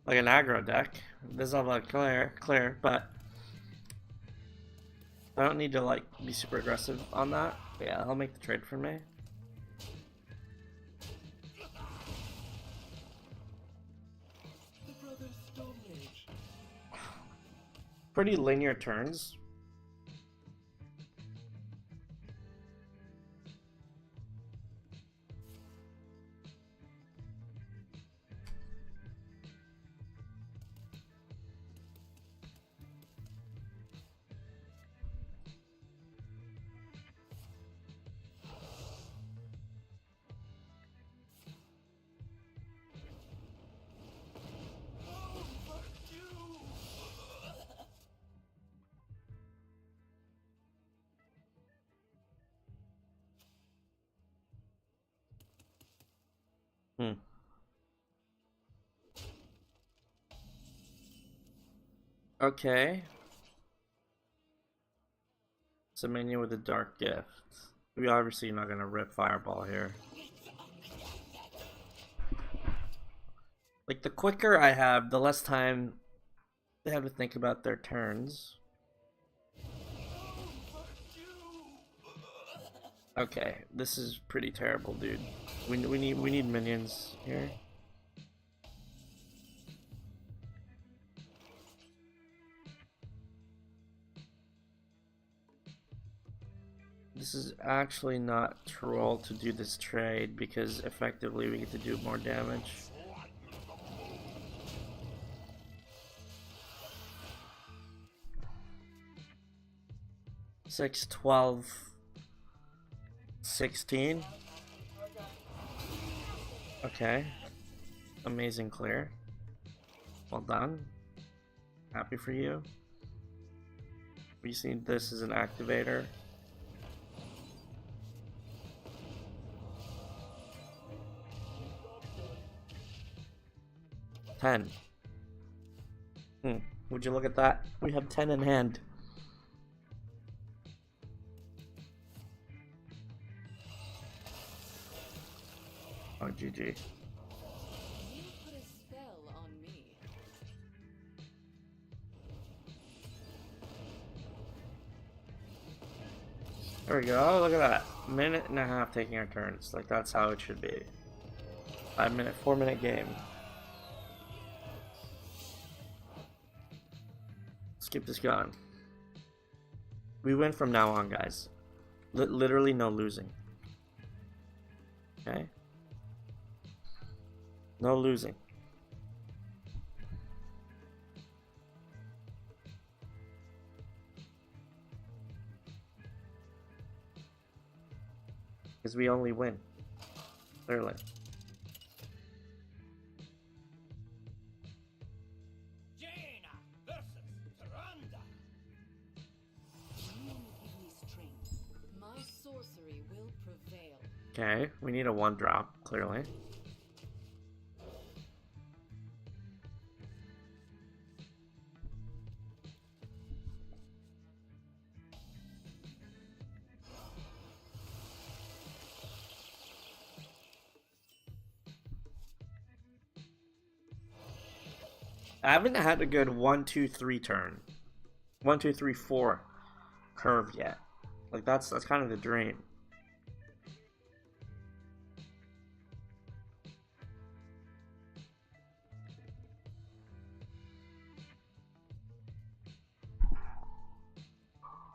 aggro deck. It does have a lot of clear, but I don't need to like be super aggressive on that. But yeah, he'll make the trade for me. Pretty linear turns. Okay. It's a minion with a dark gift. We obviously not gonna rip Fireball here. Like, the quicker I have, the less time they have to think about their turns. Okay, this is pretty terrible, dude. We need minions here. This is actually not troll to do this trade because effectively we get to do more damage. Six, 12, 16. Okay. Amazing clear. Well done. Happy for you. We see this as an activator. $10. Would you look at that? We have 10 in hand. Oh, GG. You put a spell on me. There we go. Look at that. Minute and a half taking our turns. Like, that's how it should be. 5-minute, 4-minute game. Let's keep this going. We win from now on, guys. Literally no losing. Okay? No losing. Because we only win. Clearly. My sorcery will prevail. Okay, we need a 1-drop, clearly. I haven't had a good 1, 2, 3 turn. 1, 2, 3, 4 curve yet. Like that's kind of the dream.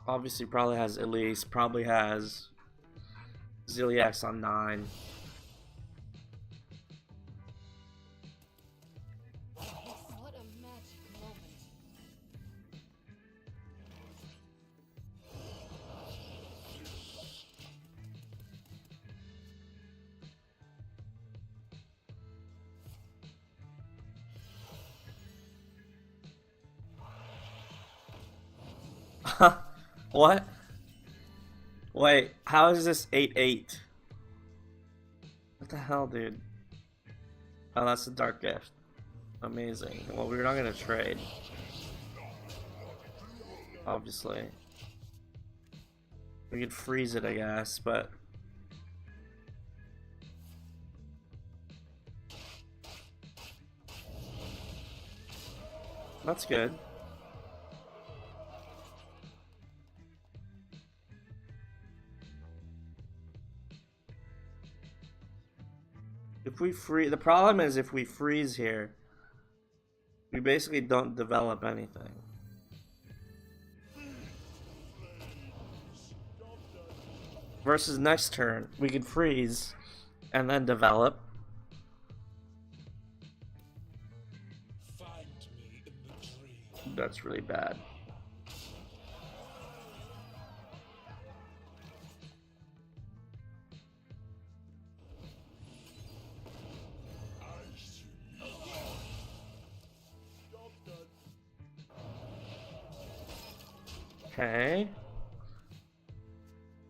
Obviously probably has Elise, probably has Ziliax on 9. What a magic moment. What? Wait, how is this 8-8? What the hell, dude? Oh, that's a dark gift. Amazing. Well, we're not gonna trade. Obviously. We could freeze it, I guess, but... That's good. If we freeze, the problem is if we freeze here, we basically don't develop anything. Versus next turn, we could freeze and then develop. Find me in the tree. That's really bad. Okay.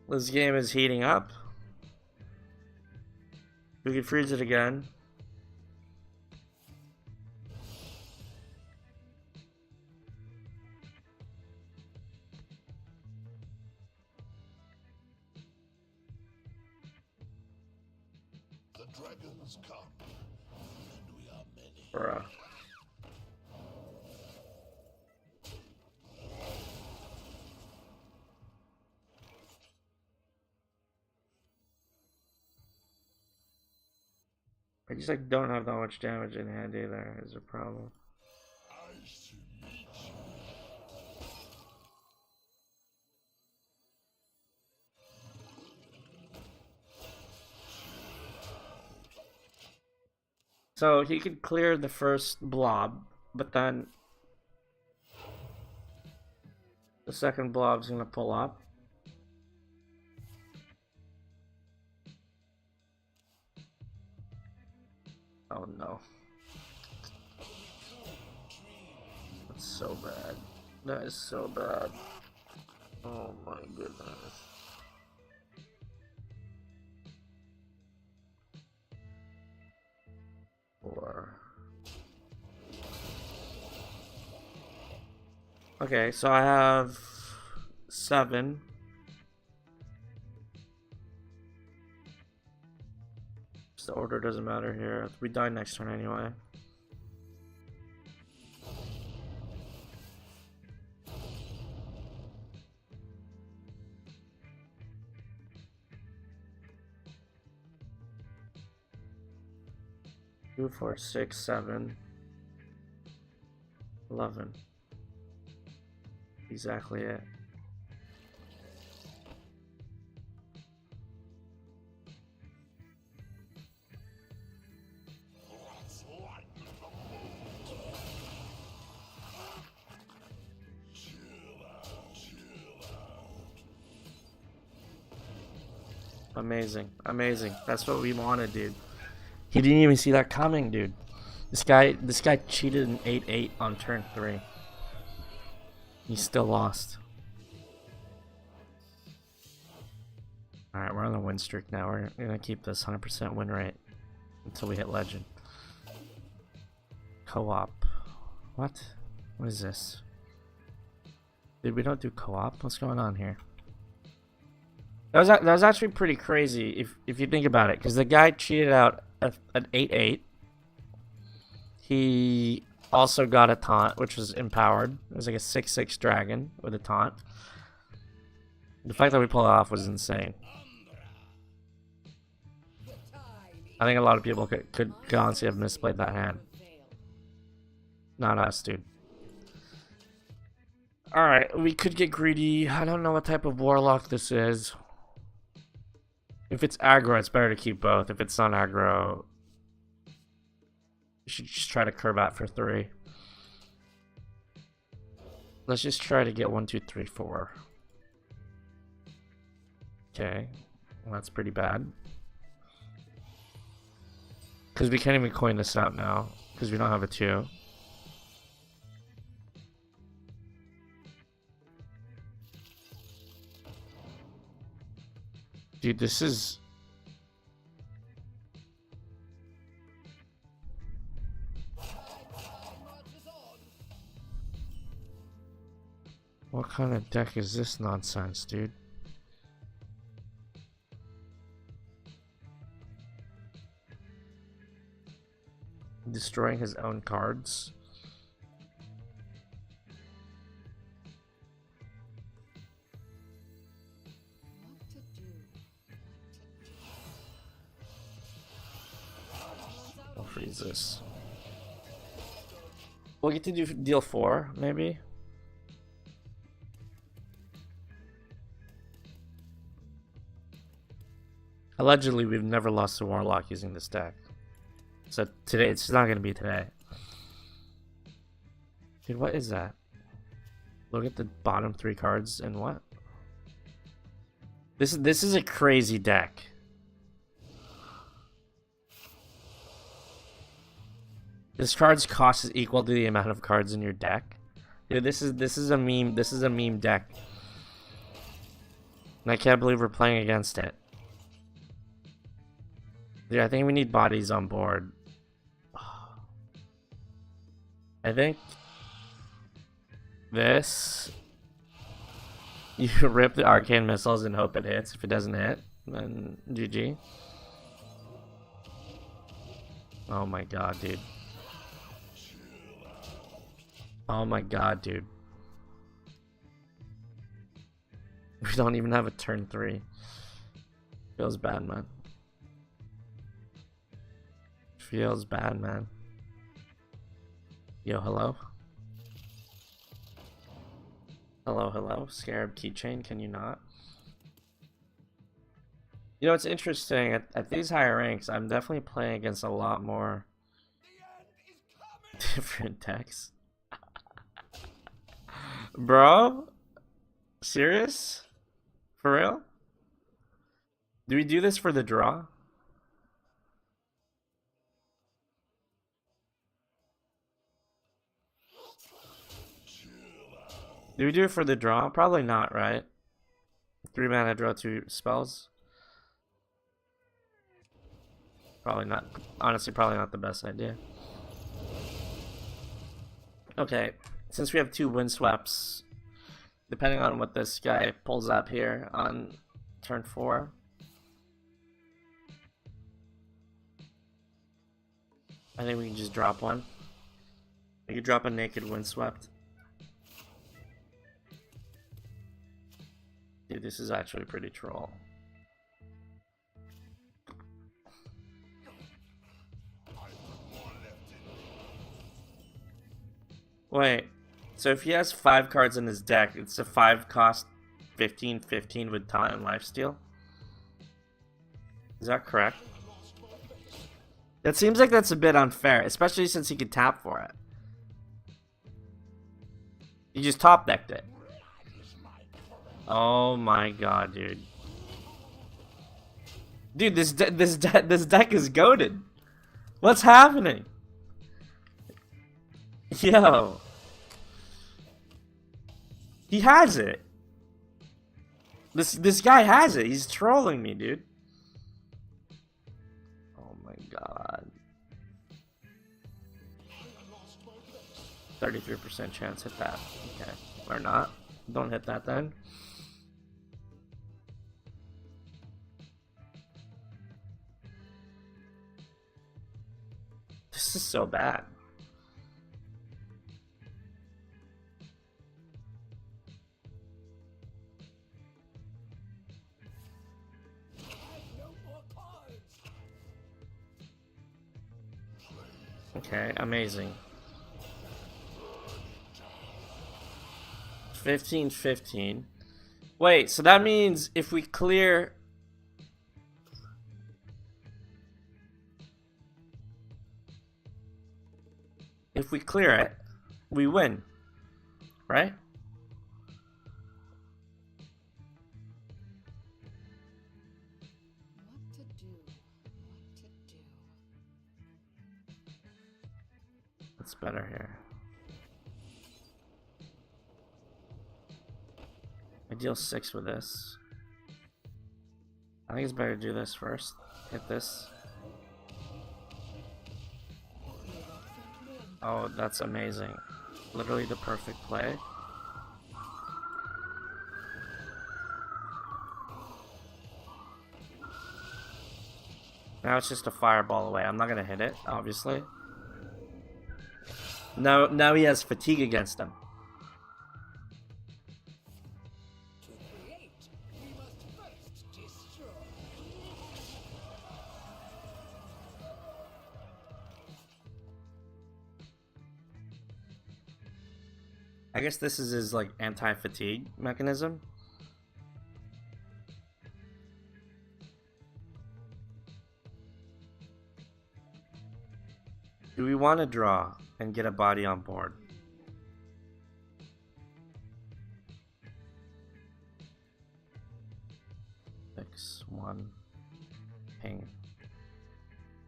This game is heating up. We could freeze it again. The dragons come, and we are many. Bruh. I just like don't have that much damage in hand either, is a problem. Eyes to meet you. So he could clear the first blob, but then the second blob's gonna pull up. Oh no. That's so bad. That is so bad. Oh my goodness. Four. Okay, so I have 7. The order doesn't matter here. We die next turn anyway. Two, 4, 6, 7, 11. Exactly it. Amazing, amazing. That's what we wanted, dude. He didn't even see that coming, dude. This guy cheated an 8-8 on turn 3. He still lost. Alright, we're on a win streak now. We're gonna keep this 100% win rate until we hit legend. Co-op. What? What is this? Dude, we don't do co-op? What's going on here? That was actually pretty crazy if you think about it, because the guy cheated out an 8-8. He also got a taunt, which was empowered. It was like a 6-6 dragon with a taunt. The fact that we pulled it off was insane. I think a lot of people could honestly have misplayed that hand. Not us, dude. Alright, we could get greedy. I don't know what type of warlock this is. If it's aggro, it's better to keep both. If it's not aggro, you should just try to curve out for 3. Let's just try to get 1, 2, 3, 4. Okay, well, that's pretty bad. Because we can't even coin this out now, because we don't have a 2. Dude, this is... What kind of deck is this nonsense, dude? Destroying his own cards? I'll freeze this. We'll get to do deal 4, maybe? Allegedly, we've never lost a Warlock using this deck. So today, it's not going to be today. Dude, what is that? Look at the bottom 3 cards and what? This is a crazy deck. This card's cost is equal to the amount of cards in your deck. Dude, this is a meme. This is a meme deck. And I can't believe we're playing against it. Dude, I think we need bodies on board. I think this, you rip the arcane missiles and hope it hits. If it doesn't hit, then GG. Oh my god, dude. Oh my god, dude. We don't even have a turn 3. Feels bad, man. Feels bad, man. Yo, hello? Hello, hello? Scarab keychain, can you not? You know, it's interesting. At these higher ranks, I'm definitely playing against a lot more Different decks. Bro? Serious? For real? Do we do this for the draw? Do we do it for the draw? Probably not, right? 3 mana, draw 2 spells. Probably not. Honestly, probably not the best idea. Okay, since we have 2 Windsweps, depending on what this guy pulls up here on turn 4. I think we can just drop one. We could drop a naked Windswept. Dude, this is actually pretty troll. Wait, so if he has 5 cards in his deck, it's a 5 cost 15/15 with talent and lifesteal? Is that correct? It seems like that's a bit unfair, especially since he could tap for it. You just top decked it. Oh my god, dude. Dude, this deck is goated. What's happening? Yo. He has it. This guy has it. He's trolling me, dude. Oh my god. 33% chance hit that. Okay. Or not. Don't hit that then. This is so bad. Okay, amazing. 15/15. Wait, so that means if we clear... If we clear it, we win. Right? What to do? What to do? It's better here. I deal 6 with this. I think it's better to do this first. Hit this. Oh, that's amazing. Literally the perfect play. Now it's just a fireball away. I'm not gonna hit it, obviously. Now he has fatigue against him. To create, we must first destroy. I guess this is his like anti-fatigue mechanism. Do we want to draw and get a body on board? Six, 1, ping.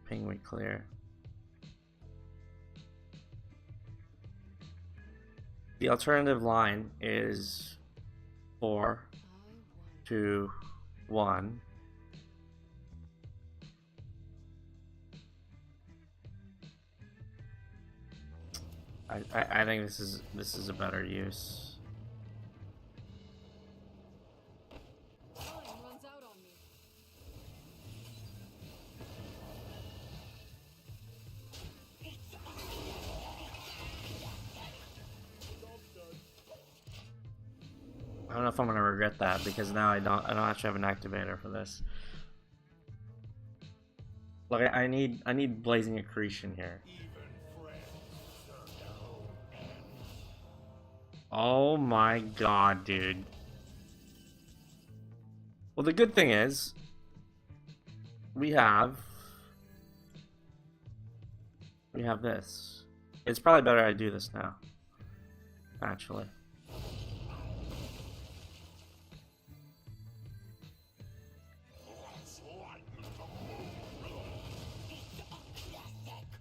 Ping, we clear. The alternative line is 4, 2, 1. I think this is a better use. Time runs out on me. I don't know if I'm gonna regret that because now I don't actually have an activator for this. Look, I need blazing accretion here. Oh my god, dude. Well, the good thing is we have this. It's probably better I do this now. Actually.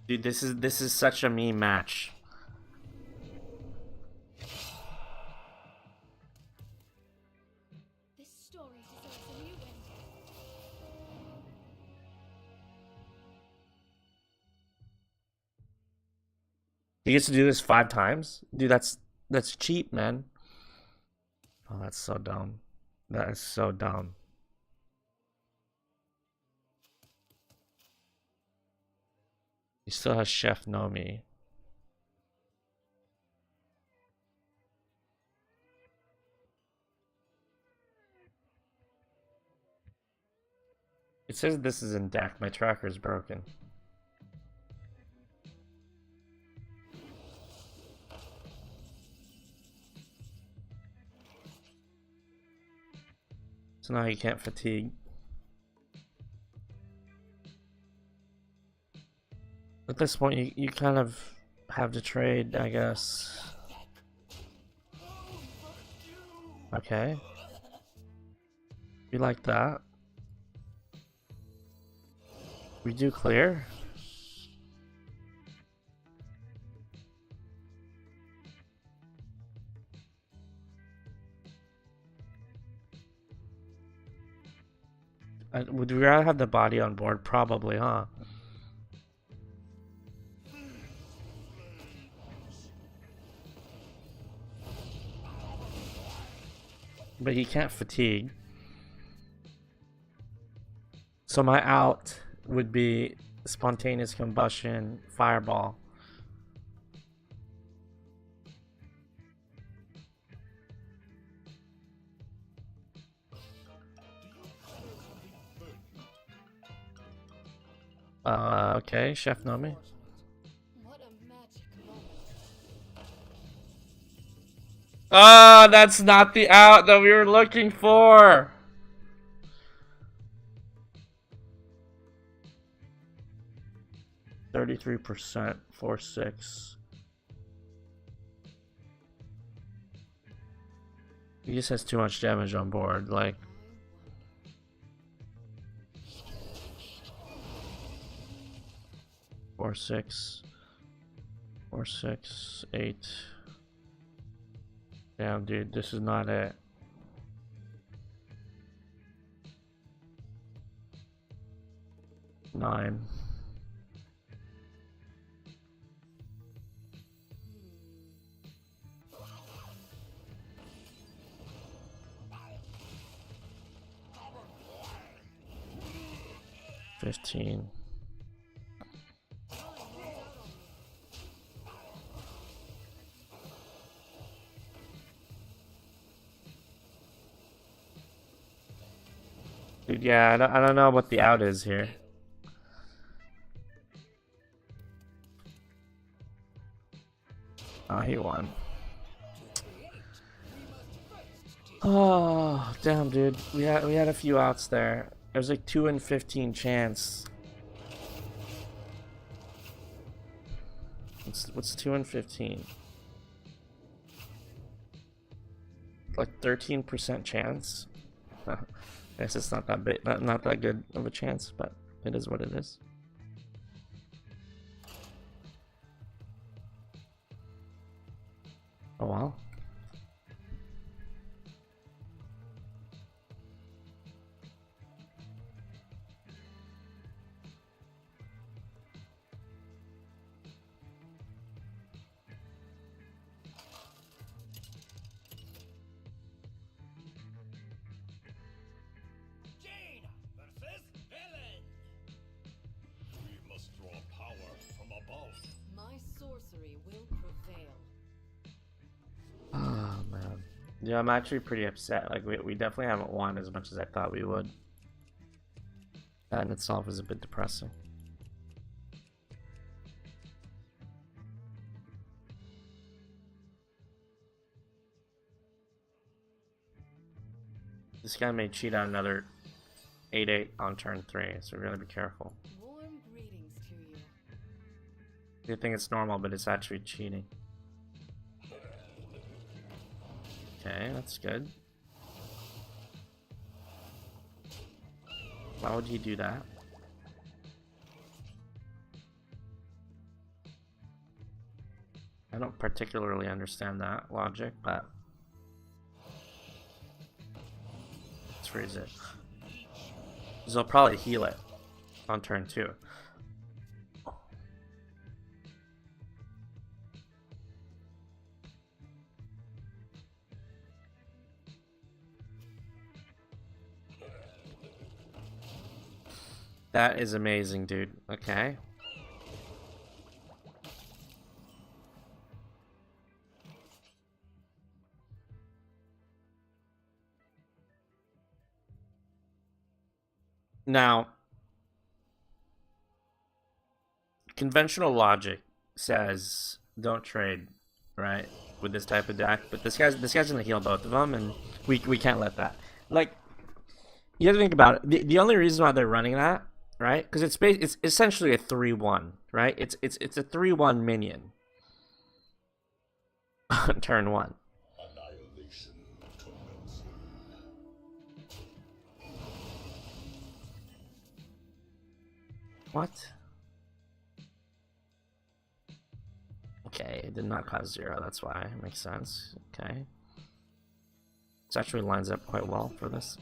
Dude, this is such a meme match. This story deserves a new ending. He gets to do this 5 times? Dude, that's cheap, man. Oh, that's so dumb. That is so dumb. He still has Chef Nomi. It says this is in deck. My tracker's broken. So now you can't fatigue. At this point, you kind of have to trade, I guess. Okay. We like that. We do clear. Would we rather have the body on board? Probably, huh? But he can't fatigue. So my out would be Spontaneous Combustion, Fireball. Okay, Chef Nomi. What a magic moment. Oh, that's not the out that we were looking for. %, 4/6. He just has too much damage on board, like. Four, 6, 4, 6, 8. Damn, dude, this is not it. Nine. $15. Dude, yeah, I don't know what the out is here. Oh, he won. Oh, damn, dude. We had a few outs there. There's like 2 in 15 chance. What's 2 in 15? Like 13% chance. I guess it's not that big, not that good of a chance, but it is what it is. Oh well. Yeah, I'm actually pretty upset. Like, we definitely haven't won as much as I thought we would. That in itself is a bit depressing. This guy may cheat out another 8/8 on turn 3, so we gotta be careful. Warm greetings to you. You think it's normal, but it's actually cheating. Okay, that's good. Why would he do that? I don't particularly understand that logic, but let's freeze it. So they'll probably heal it on turn 2. That is amazing, dude. Okay. Now, conventional logic says don't trade, right, with this type of deck. But this guy's gonna heal both of them, and we can't let that. Like, you have to think about it. The only reason why they're running that, right? Because it's essentially a 3-1, right? It's a 3-1 minion on turn 1. Annihilation commences. What? Okay, it did not cause 0. That's why. It makes sense. Okay. This actually lines up quite well for this.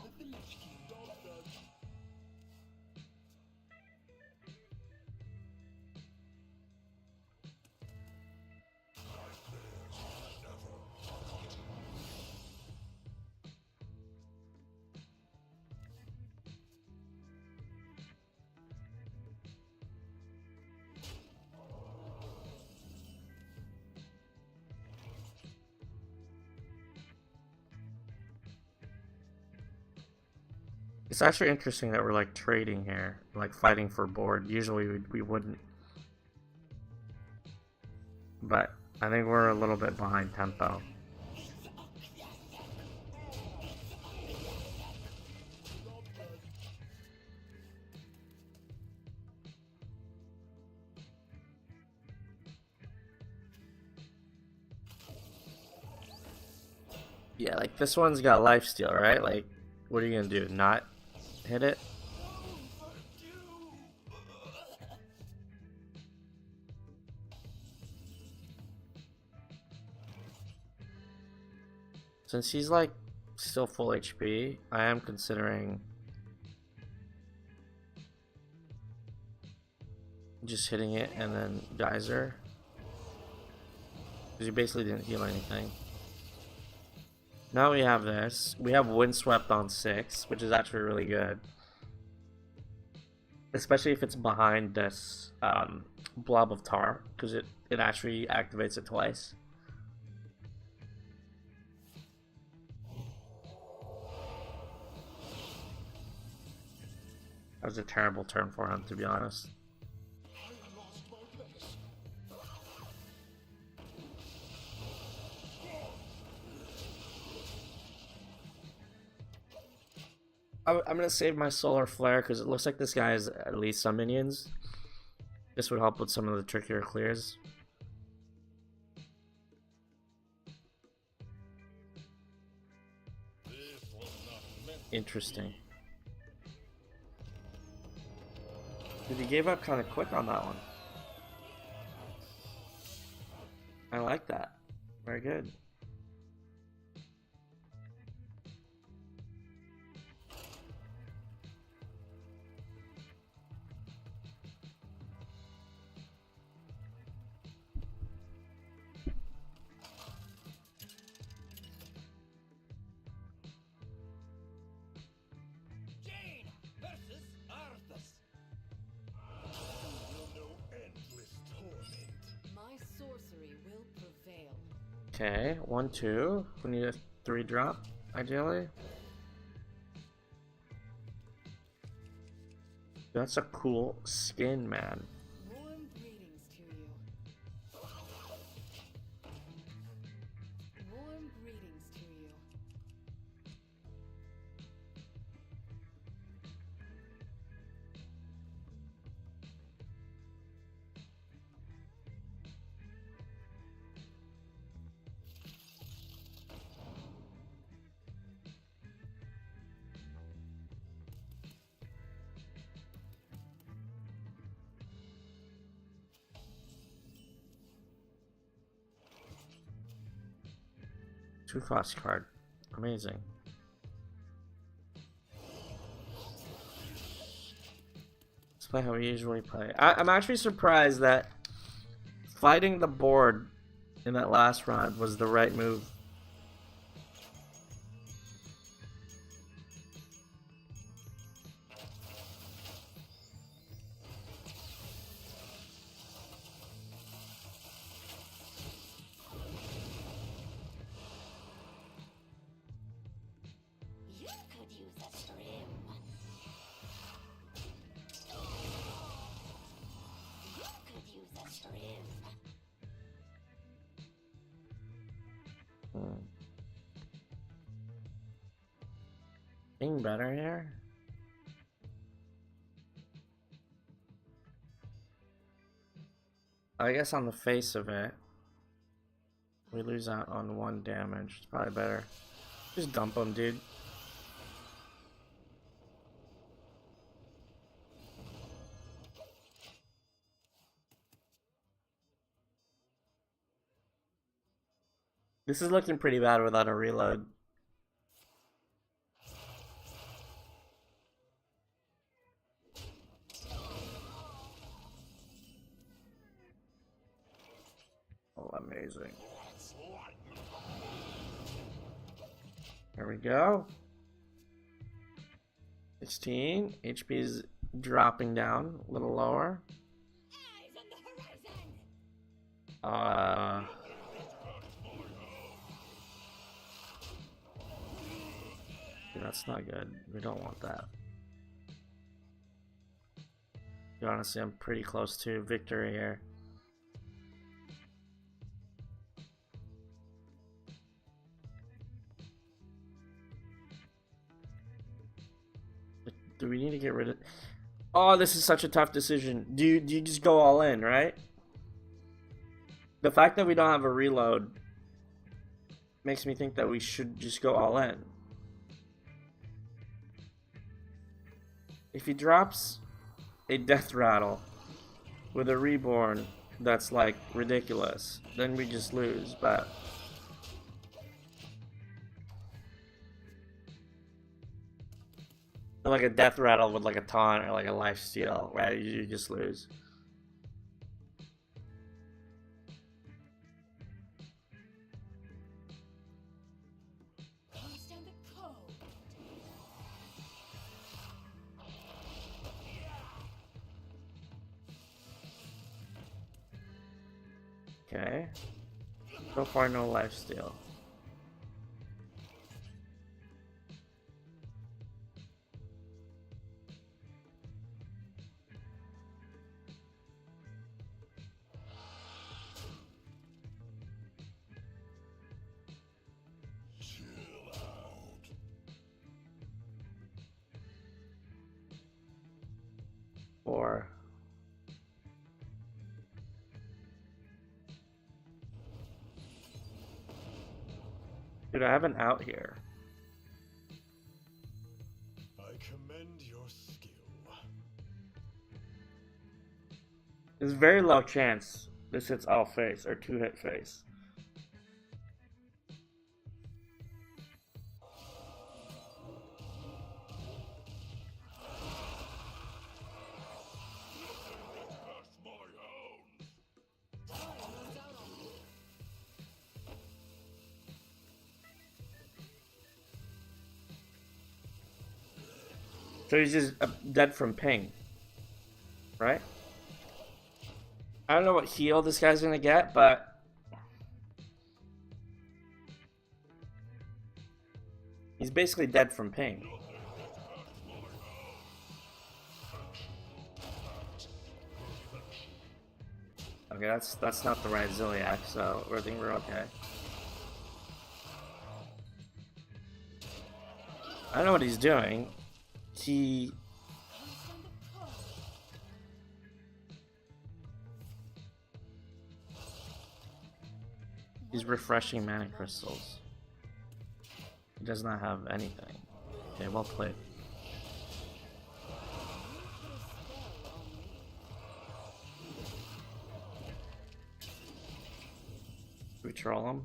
It's actually interesting that we're like trading here, like fighting for board. Usually we wouldn't. But I think we're a little bit behind tempo. Yeah, like this one's got lifesteal, right? Like, what are you gonna do? Not hit it? Since he's like still full HP, I am considering just hitting it and then Geyser, because you basically didn't heal anything. Now we have this. We have Windswept on 6, which is actually really good. Especially if it's behind this Blob of Tar, because it actually activates it twice. That was a terrible turn for him, to be honest. I'm gonna save my Solar Flare because it looks like this guy has at least some minions. This would help with some of the trickier clears. Interesting. Dude, he gave up kind of quick on that one. I like that. Very good. Okay, 1-2. We need a 3-drop, ideally. That's a cool skin, man. Warm greetings to you. Warm greetings to you. 2-cost card. Amazing. Let's play how we usually play. I'm actually surprised that fighting the board in that last round was the right move. You could use a stream. You could use a stream. Being better here? I guess on the face of it, we lose out on 1 damage. It's probably better. Just dump him, dude. This is looking pretty bad without a reload. Oh, amazing. There we go. 16. HP is dropping down a little lower. Eyes on the horizon. That's not good. We don't want that. Honestly, I'm pretty close to victory here. Do we need to get rid of... Oh, this is such a tough decision. Do you just go all in, right? The fact that we don't have a reload makes me think that we should just go all in. If he drops a death rattle with a reborn that's like ridiculous, then we just lose, but like a death rattle with like a taunt or like a lifesteal, right? You just lose. Understand the code. Okay. So far, no lifesteal. Or dude, I have an out here. I commend your skill. There's very low chance this hits all face or 2-hit face. So he's just dead from ping, right? I don't know what heal this guy's gonna get, but he's basically dead from ping. Okay, that's not the right Zilliac, so I think we're okay. I don't know what he's doing. He's refreshing mana crystals. He does not have anything. Okay, well played. We troll him.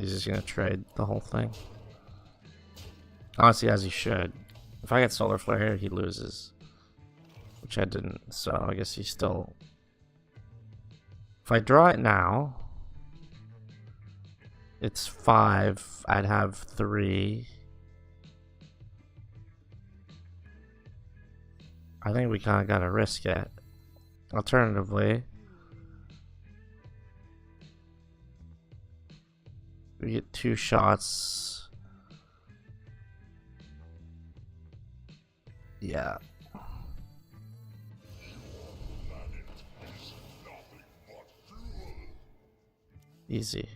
He's just gonna trade the whole thing. Honestly, as he should. If I get Solar Flare here, he loses. Which I didn't, so I guess he still... If I draw it now... It's 5, I'd have 3. I think we kinda gotta risk it. Alternatively... We get 2 shots. Yeah. Easy.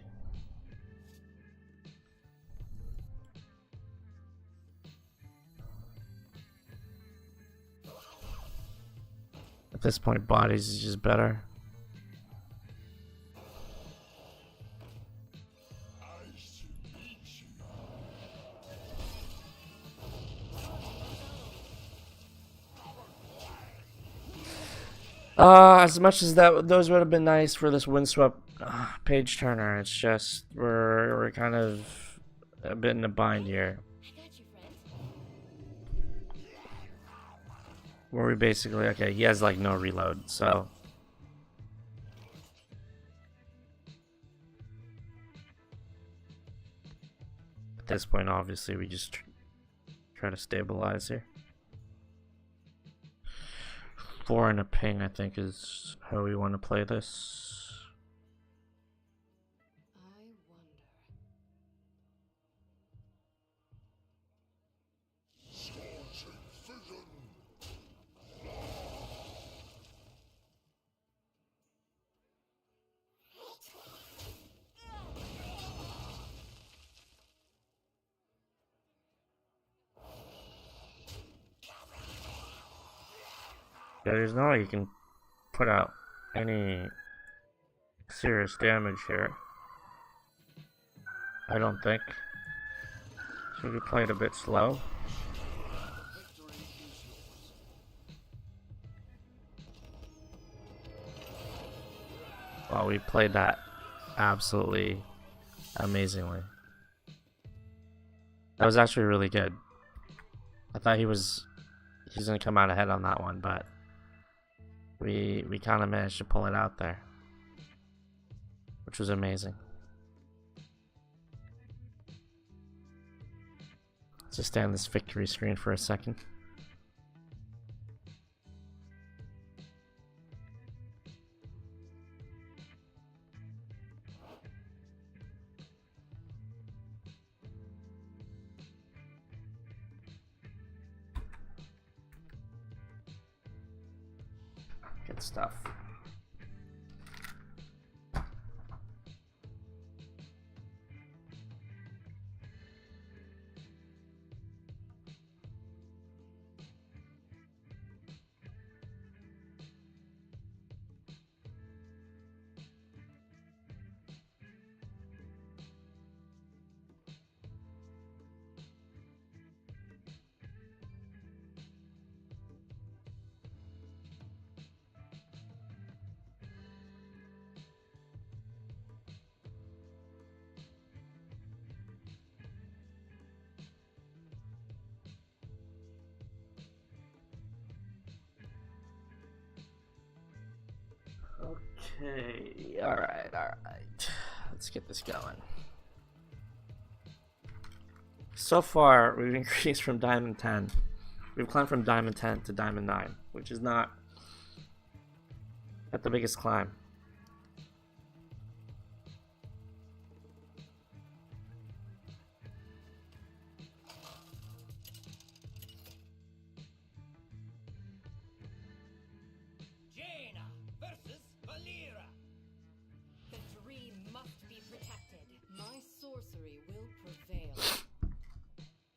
At this point, bodies is just better. As much as those would have been nice for this Windswept Pageturner, it's just we're kind of a bit in a bind here. Where we basically, okay, he has like no reload, so. At this point, obviously, we just try to stabilize here. 4 and a ping, I think, is how we want to play this. I wonder. Yeah, there's no way you can put out any serious damage here. I don't think. So we played a bit slow. Well, we played that absolutely amazingly. That was actually really good. I thought he's gonna come out ahead on that one, but we kind of managed to pull it out there, which was amazing. Let's just stay on this victory screen for a second. Good stuff. Okay, alright. Let's get this going. So far, we've increased from Diamond 10. We've climbed from Diamond 10 to Diamond 9, which is not the biggest climb.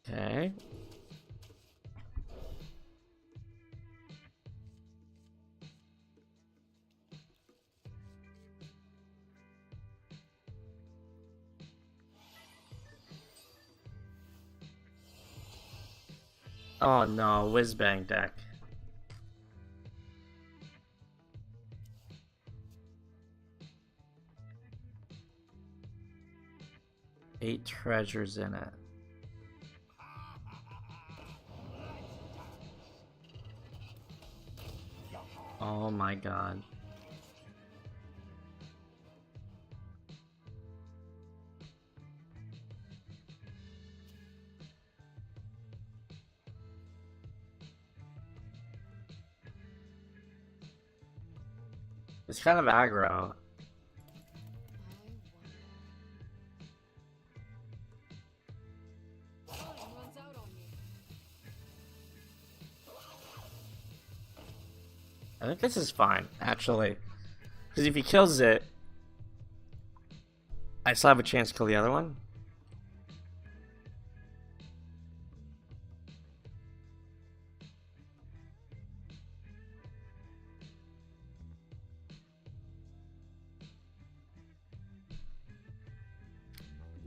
Okay. Oh no, whiz-bang deck. 8 treasures in it. Oh my god. It's kind of aggro. I think this is fine, actually. Because if he kills it, I still have a chance to kill the other one.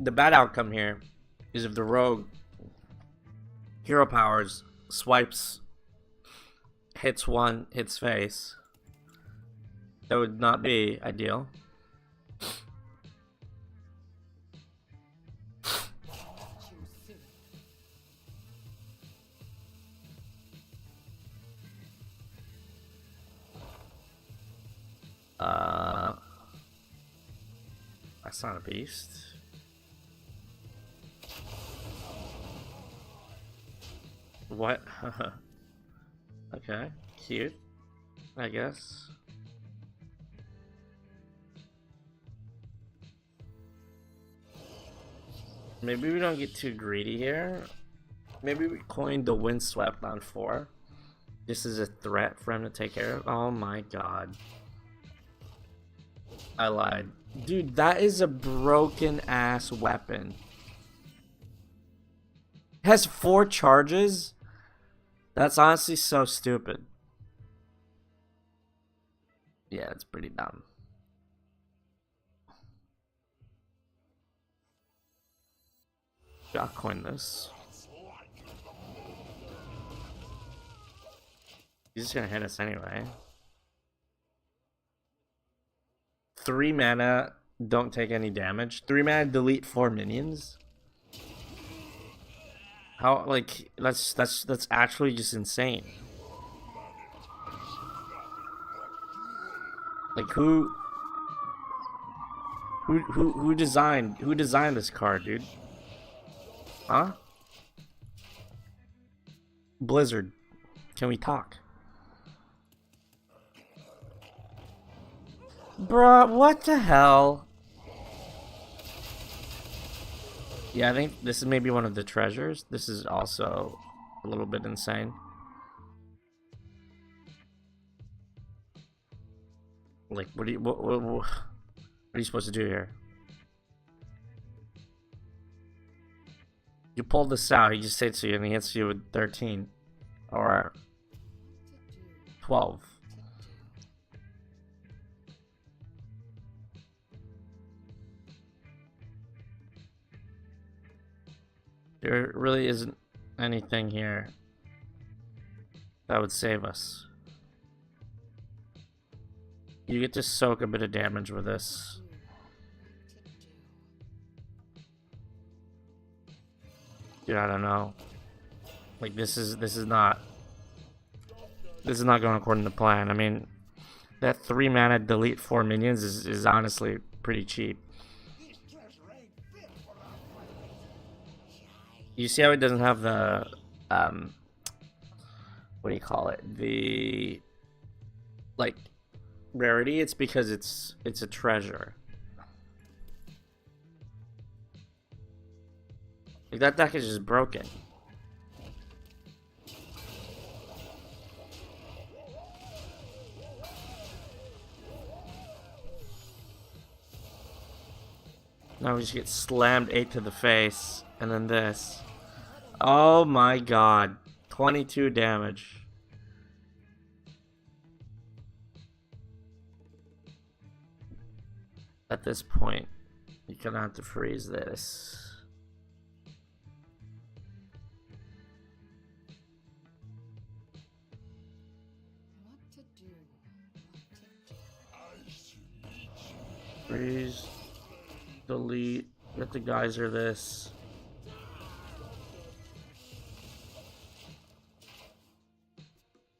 The bad outcome here is if the rogue hero powers swipes, hits one, hits face. That would not be ideal. That's not a beast. What? Okay, cute, I guess. Maybe we don't get too greedy here. Maybe we coined the Windswept on 4. This is a threat for him to take care of. Oh my god. I lied. Dude, that is a broken ass weapon. It has 4 charges? That's honestly so stupid. Yeah, it's pretty dumb. I'll coin this. He's just gonna hit us anyway. 3 mana, don't take any damage. 3 mana, delete 4 minions. How, like, that's actually just insane. Like, who designed this card, dude? Huh? Blizzard, can we talk? Bruh, what the hell? Yeah, I think this is maybe one of the treasures. This is also a little bit insane. Like, what are you supposed to do here? You pulled this out, he just hits you and he hits you with 13. Or 12. There really isn't anything here that would save us. You get to soak a bit of damage with this. Dude, I don't know. Like, this is not going according to plan. I mean, that 3 mana delete 4 minions is honestly pretty cheap. You see how it doesn't have the what do you call it? The, like, rarity? It's because it's a treasure. Like, that deck is just broken. Now we just get slammed 8 to the face, and then this. Oh my god. 22 damage. At this point, you're gonna have to freeze this. What to do? Freeze. Delete Get the Geyser this.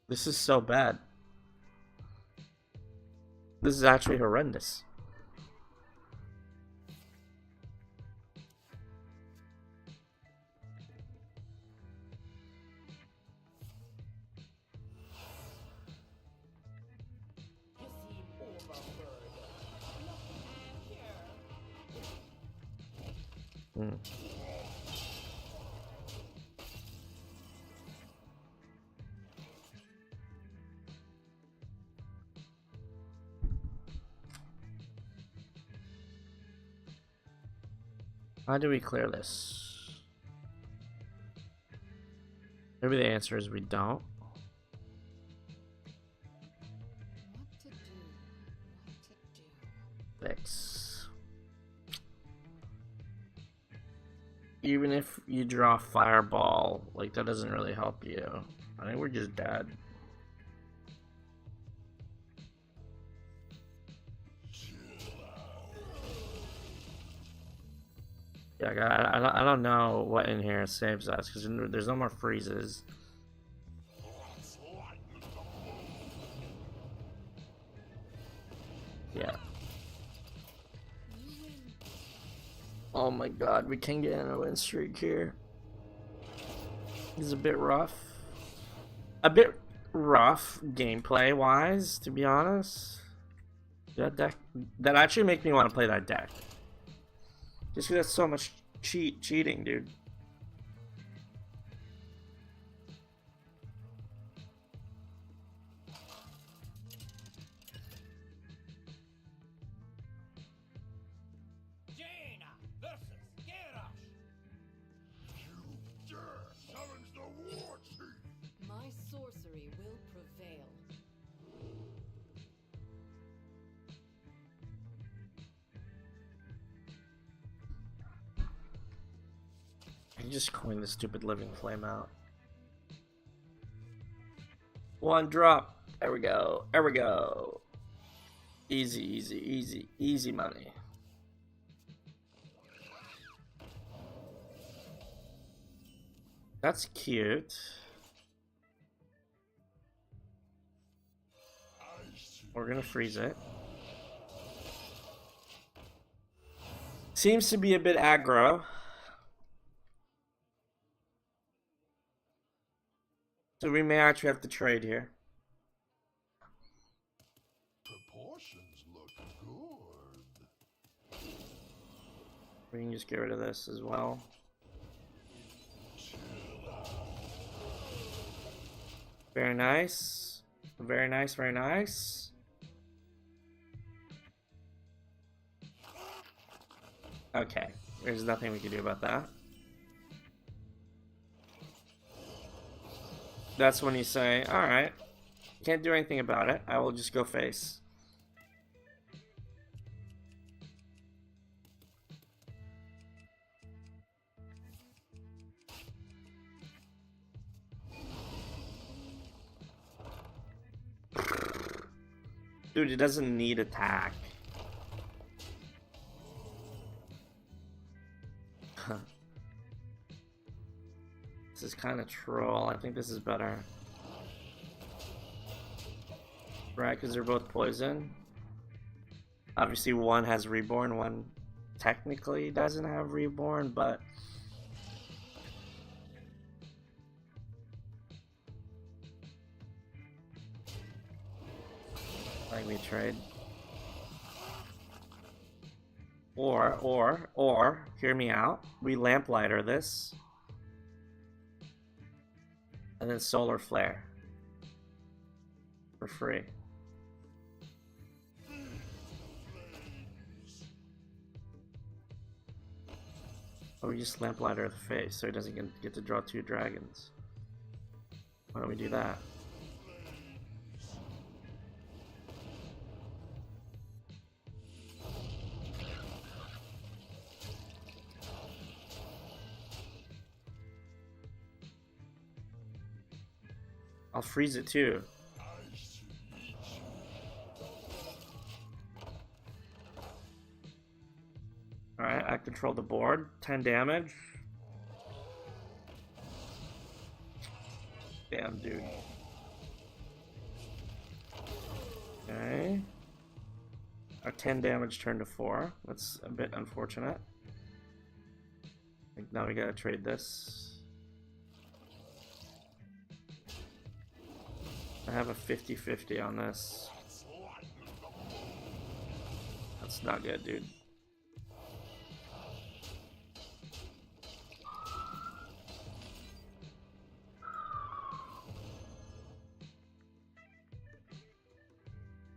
This is so bad. This is actually horrendous. How do we clear this? Maybe the answer is we don't. What to do? What to do? Fix. Even if you draw Fireball, like that doesn't really help you. I think we're just dead. Yeah, I don't know what in here saves us because there's no more freezes. Yeah. Oh my god, we can get in a win streak here. This is a bit rough. A bit rough gameplay wise, to be honest. That deck that actually makes me want to play that deck. Just because that's so much cheating, dude. My sorcery will prevail. I just coined the stupid living flame out. One drop. There we go. There we go. Easy, easy, easy, easy money. That's cute. We're gonna freeze it. Seems to be a bit aggro. So we may actually have to trade here. Proportions look good. We can just get rid of this as well. Very nice. Very nice, very nice. Okay, there's nothing we can do about that. That's when you say, alright, can't do anything about it, I will just go face. Dude, it doesn't need attack. This is kind of troll. I think this is better. Right, because they're both poison. Obviously one has reborn, one technically doesn't have reborn, but I think we trade. Or, hear me out. We Lamplighter this. And then Solar Flare. For free. Or we just Lamplighter the face so he doesn't get to draw 2 dragons. Why don't we do that? I'll freeze it too. Alright, I control the board. 10 damage. Damn, dude. Okay. Our 10 damage turned to 4. That's a bit unfortunate. I think now we gotta trade this. I have a 50-50 on this. That's not good, dude.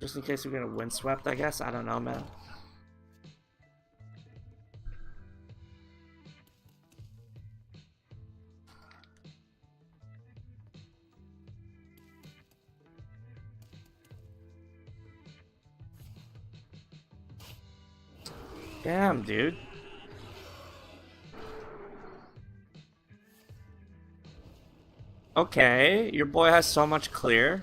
Just in case we're gonna windswept, I guess. I don't know, man. Damn, dude. Okay, your boy has so much clear.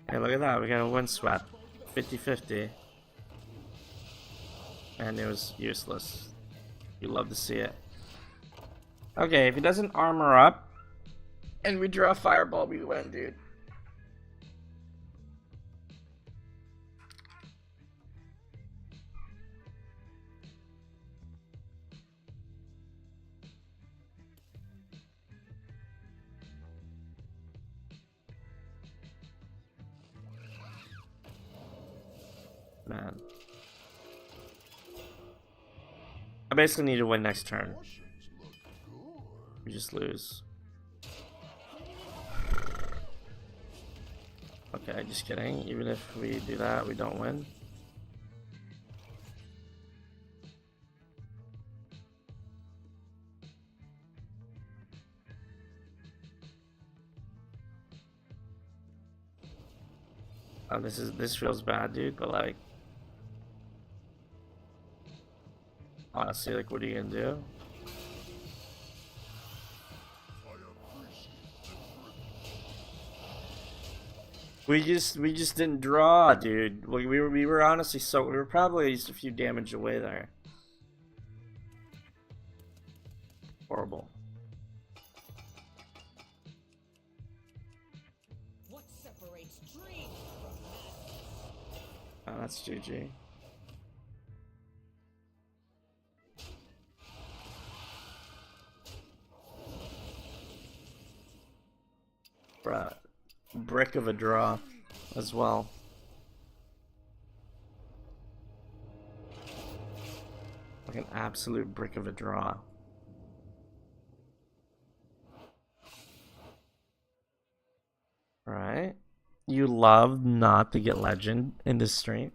Hey, look at that. We got a windswept. 50-50. And it was useless. You love to see it. Okay, if he doesn't armor up and we draw a fireball, we win, dude. Man. I basically need to win next turn. We just lose. Okay, just kidding. Even if we do that, we don't win. Oh, this feels bad, dude, but like honestly, like, what are you gonna do? We just didn't draw, dude. We were honestly so we were probably just a few damage away there. Horrible. What separates dreams from madness? Oh, that's GG. Bruh. Brick of a draw as well. Like an absolute brick of a draw. Right? You love not to get legend in this stream.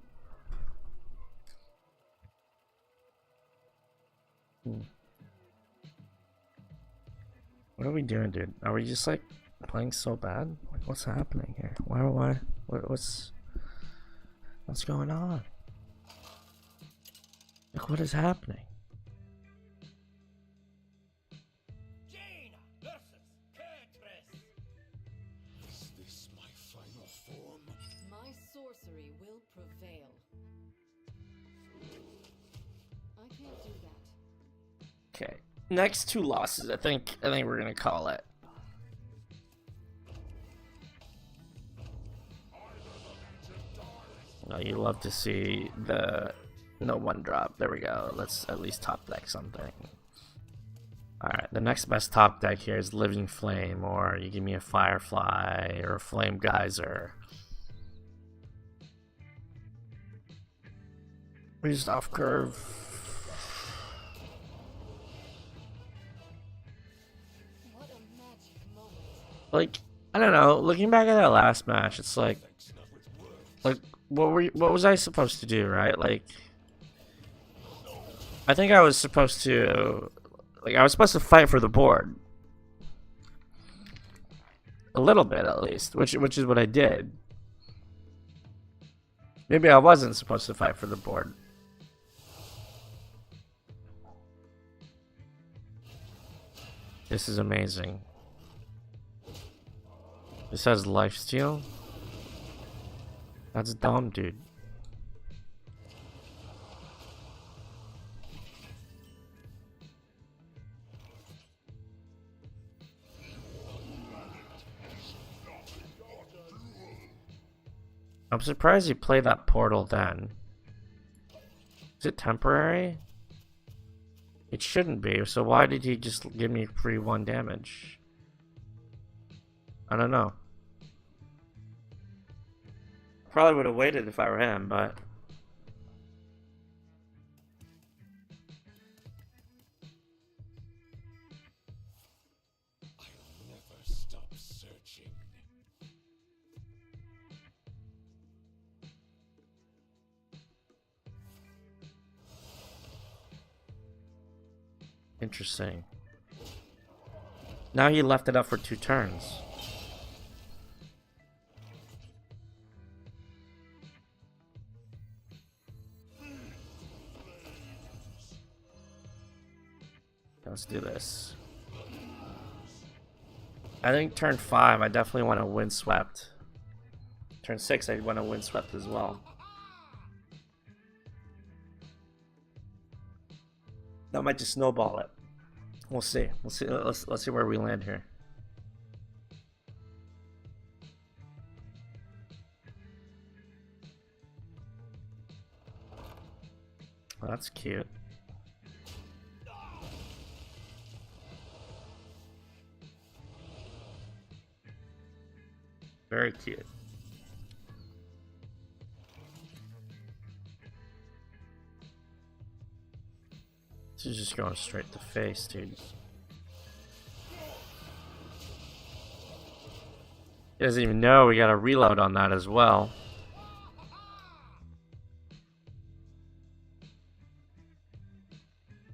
What are we doing, dude? Are we just like playing so bad? Like, what's happening here? What's going on? Like, what is happening? Is this my final form? My sorcery will prevail. I can't do that. Okay. Next two losses, I think we're gonna call it. Oh, you love to see the no one drop. There we go. Let's at least top deck something. Alright, the next best top deck here is Living Flame, or you give me a Firefly or a Flame Geyser. We're just off curve. What a magic moment. Like, I don't know, looking back at that last match, it's like what was I supposed to do, right? Like, I think I was supposed to fight for the board. A little bit at least, which is what I did. Maybe I wasn't supposed to fight for the board. This is amazing. This has lifesteal? That's dumb, dude. I'm surprised you played that portal then. Is it temporary? It shouldn't be, so why did he just give me free 1 damage? I don't know. Probably would have waited if I were him, but... I'll never stop searching. Interesting. Now he left it up for 2 turns. Let's do this. I think turn 5, I definitely want a Windswept. Turn 6, I want a Windswept as well. That might just snowball it. We'll see. We'll see. Let's see where we land here. Oh, that's cute. Very cute. This is just going straight to face, dude. He doesn't even know we got a reload on that as well.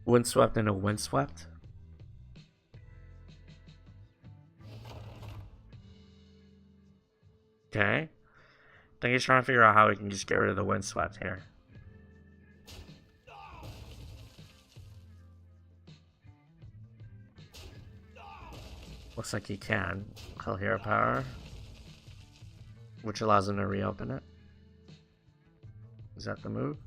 Windswept and a Windswept. Okay. I think he's trying to figure out how we can just get rid of the Windswept here. Looks like he can. He'll hear power, which allows him to reopen it. Is that the move?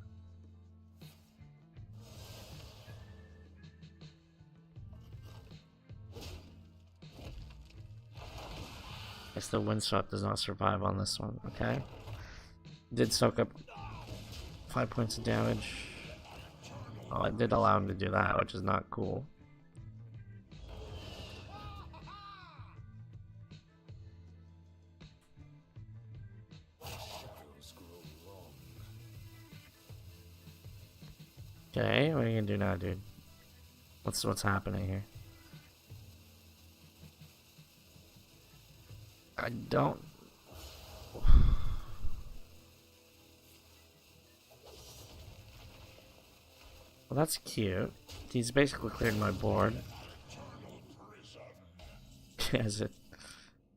Guess the Windswept does not survive on this one. Okay. Did soak up 5 points of damage. Oh, it did allow him to do that, which is not cool. Okay, what are you gonna do now, dude? What's happening here? I don't... Well, that's cute. He's basically cleared my board. He has a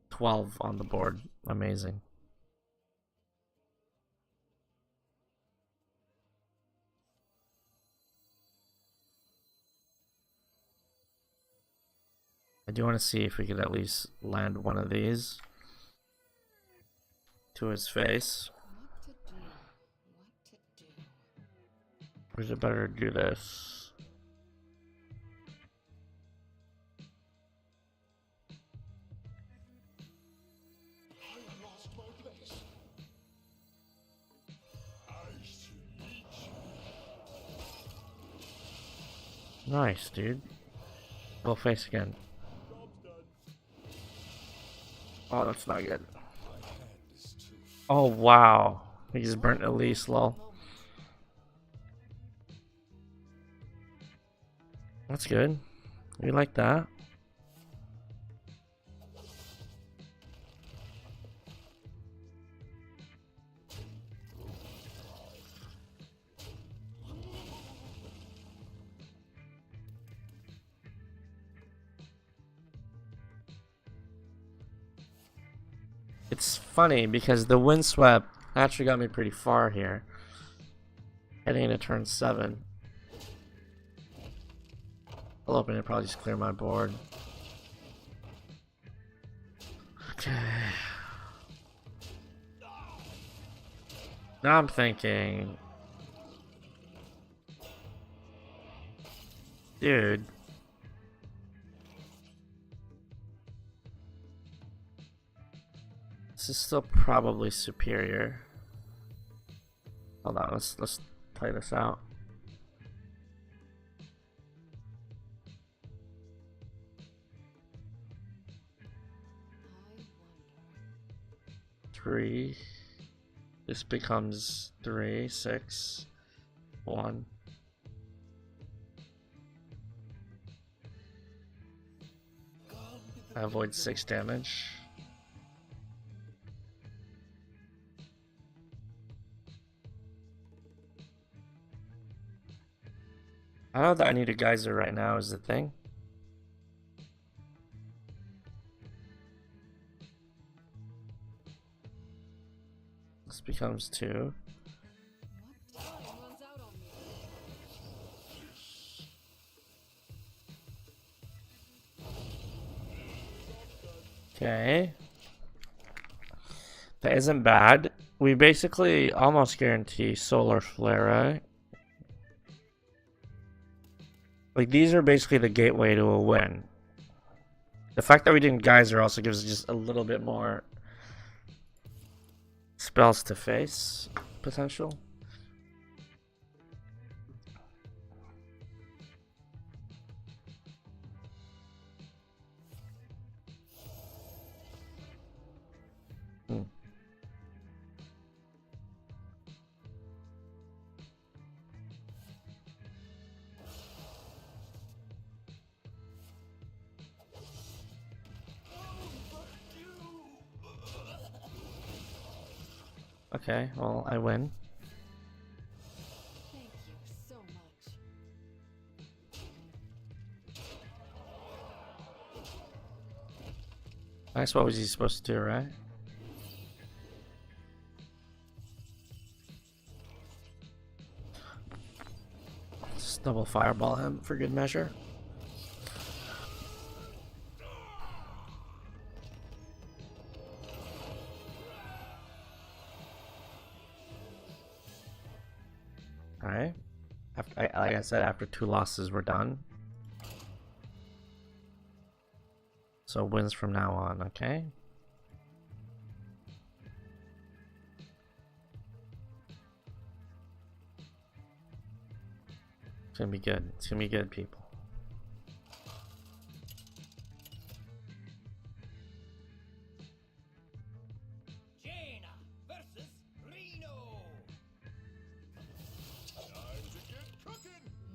12 on the board. Amazing. I do want to see if we could at least land one of these to his face. Or is it better to do this? I lost my place. Nice, dude. Go face again. Oh, that's not good. Oh, wow. He just burnt Elise, lol. That's good. We like that. It's funny because the Windswept actually got me pretty far here. Heading into turn 7. I'll open it, probably just clear my board. Now I'm thinking, dude. This is still probably superior. Hold on, let's play this out. Three. This becomes 3, 6, 1. I avoid 6 damage. I don't know that I need a Geyser right now is the thing. This becomes 2. Okay. That isn't bad. We basically almost guarantee Solar Flare, right? Like, these are basically the gateway to a win. The fact that we didn't Geyser also gives us just a little bit more spells to face potential. Okay, well, I win. Thank you so much. That's what was he supposed to do, right? Just double fireball him for good measure. Alright. Like I said, after 2 losses, we're done. So wins from now on, okay? It's gonna be good. It's gonna be good, people.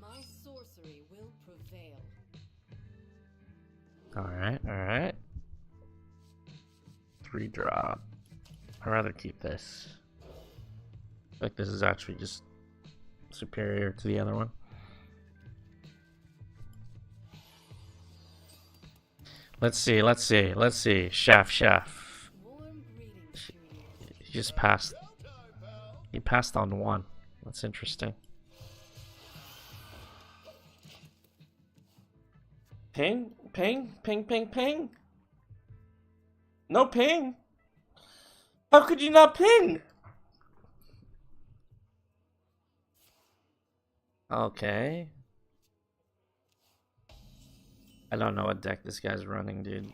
My sorcery will prevail. Alright, alright. 3 drop. I'd rather keep this. I think this is actually just superior to the other one. Let's see. Chef. Warm greetings to you. He just passed. He passed on 1. That's interesting. Ping? Ping? Ping, ping, ping? No ping? How could you not ping? Okay. I don't know what deck this guy's running, dude.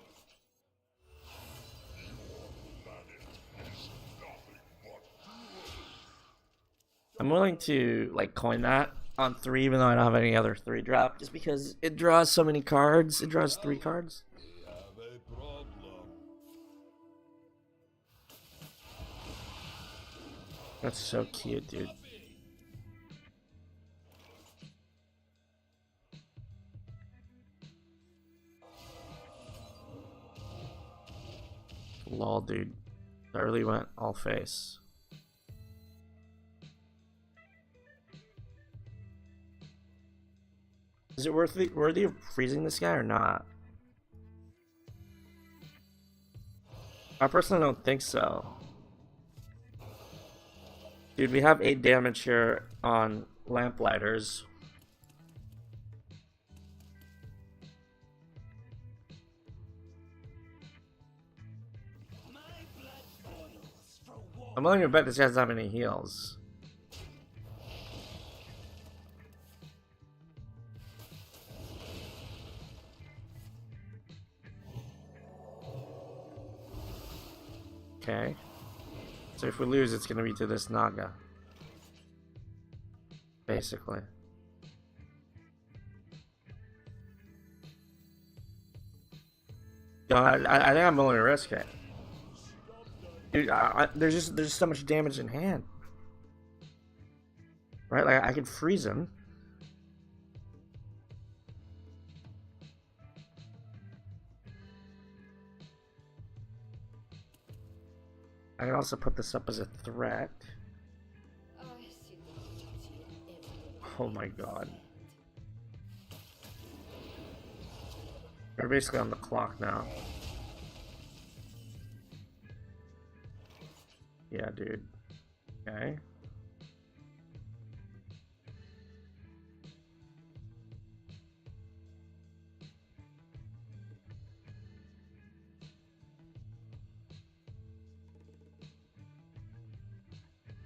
I'm willing to, like, coin that on 3, even though I don't have any other 3 drop, just because it draws so many cards. It draws 3 cards. That's so cute, dude. Lol, dude. I really went all face. Is it worthy of freezing this guy or not? I personally don't think so. Dude, we have 8 damage here on Lamplighters. My blood boils for war. I'm willing to bet this guy doesn't have any heals. Okay. So if we lose, it's gonna be to this Naga. Basically. No, I think I'm willing to risk it. Dude, there's so much damage in hand. Right? Like, I could freeze him. I can also put this up as a threat. Oh my god. We're basically on the clock now. Yeah, dude. Okay.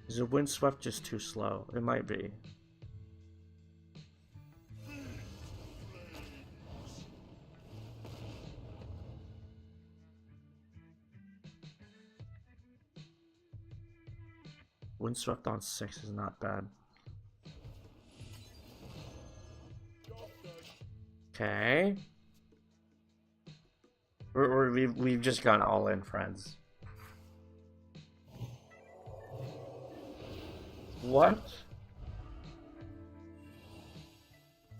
Is the Windswept just too slow? It might be. Windswept on 6 is not bad. Okay. We've just gone all in, friends. What?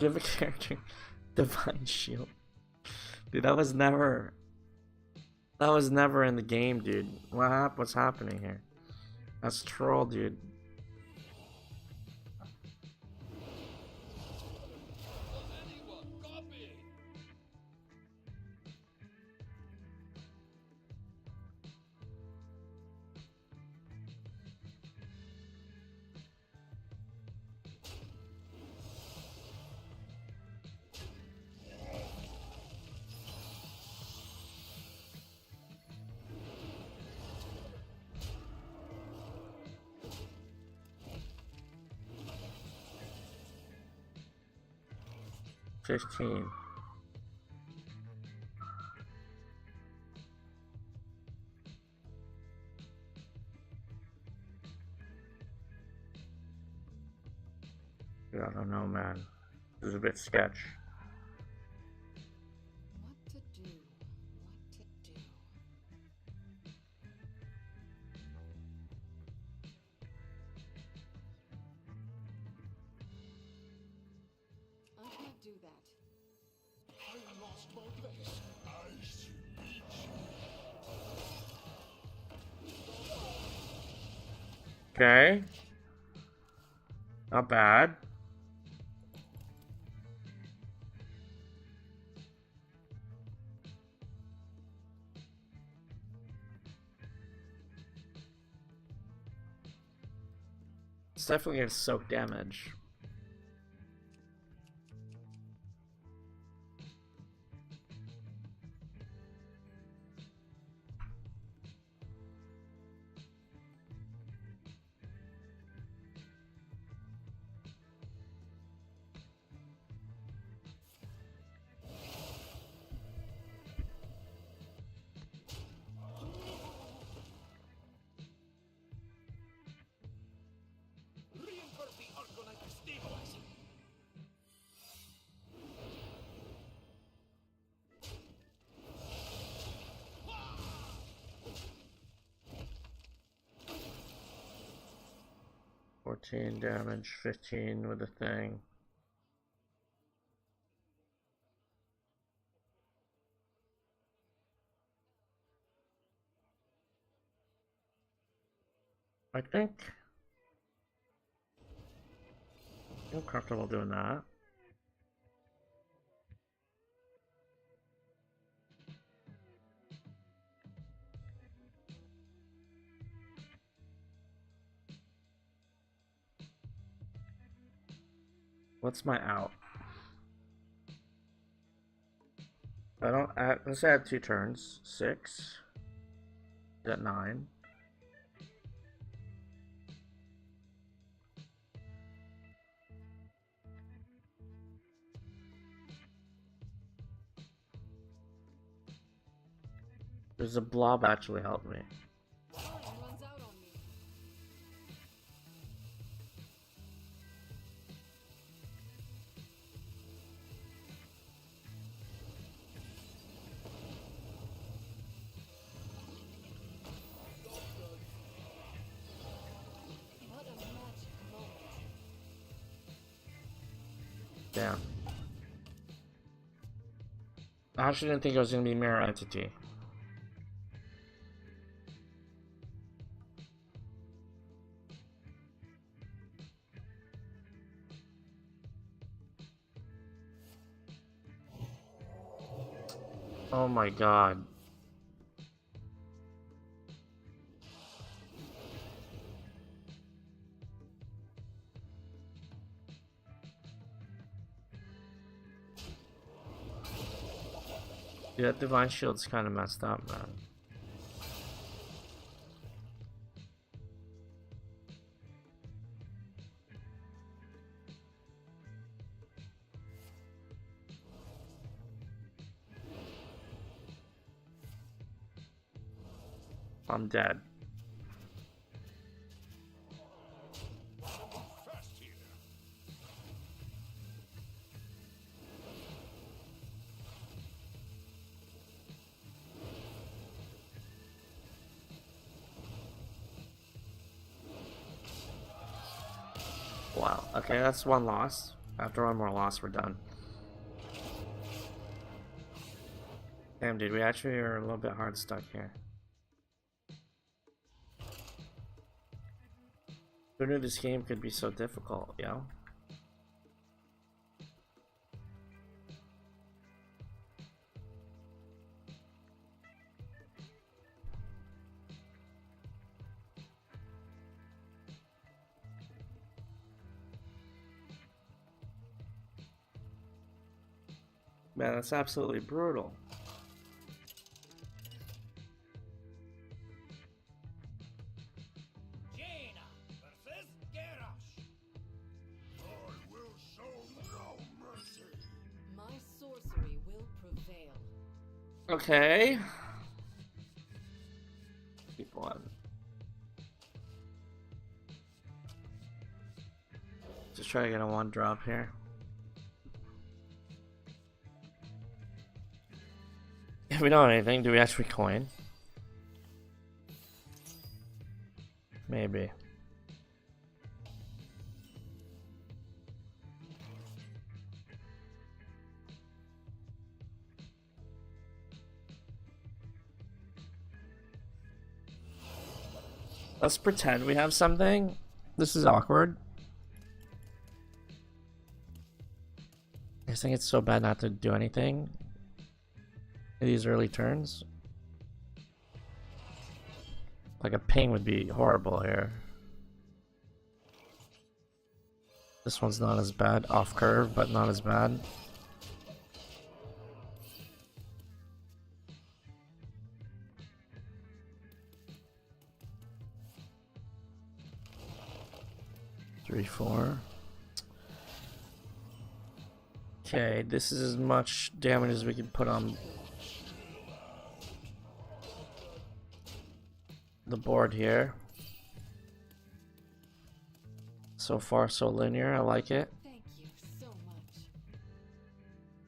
Give a character Divine Shield. Dude, that was never in the game, dude. What's happening here? That's troll, dude. Dude, I don't know, man. This is a bit sketch. What to do? I can't do that. I lost my place. I should beat you. Okay. Not bad. It's definitely gonna soak damage. Reinforce the Argonite stabilizer. $14 damage, 15 with the thing. I think I'm comfortable doing that. What's my out? I don't add, let's add 2 turns. 6. Is that 9? There's a blob actually helped me. Time runs out on me. What a magic moment. Damn. I actually didn't think it was gonna be mirror entity. Oh my god. Yeah, that Divine Shield's kind of messed up, man. I'm dead. Fast here. Wow. Okay, that's one loss. After one more loss, we're done. Damn, dude, we actually are a little bit hard stuck here. Who knew this game could be so difficult, yo? Man, that's absolutely brutal. Jaina versus Garrosh. I will show no mercy. My sorcery will prevail. Okay. Keep on. Just try to get a one drop here. If we don't have anything, do we actually coin? Maybe. Let's pretend we have something. This is awkward. I just think it's so bad not to do anything in these early turns. Like a ping would be horrible here. This one's not as bad. Off curve, but not as bad. Three, four. Okay, this is as much damage as we can put on the board here. So far, so linear. I like it. Thank you so much.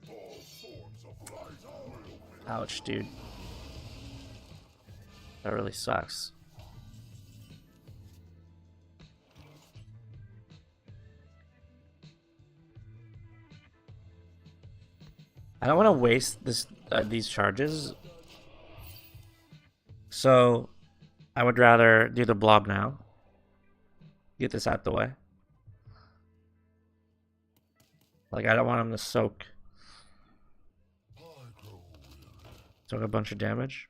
All forms of light are open. Ouch, dude. That really sucks. I don't want to waste these charges. So I would rather do the blob now. Get this out the way. Like, I don't want him to soak a bunch of damage.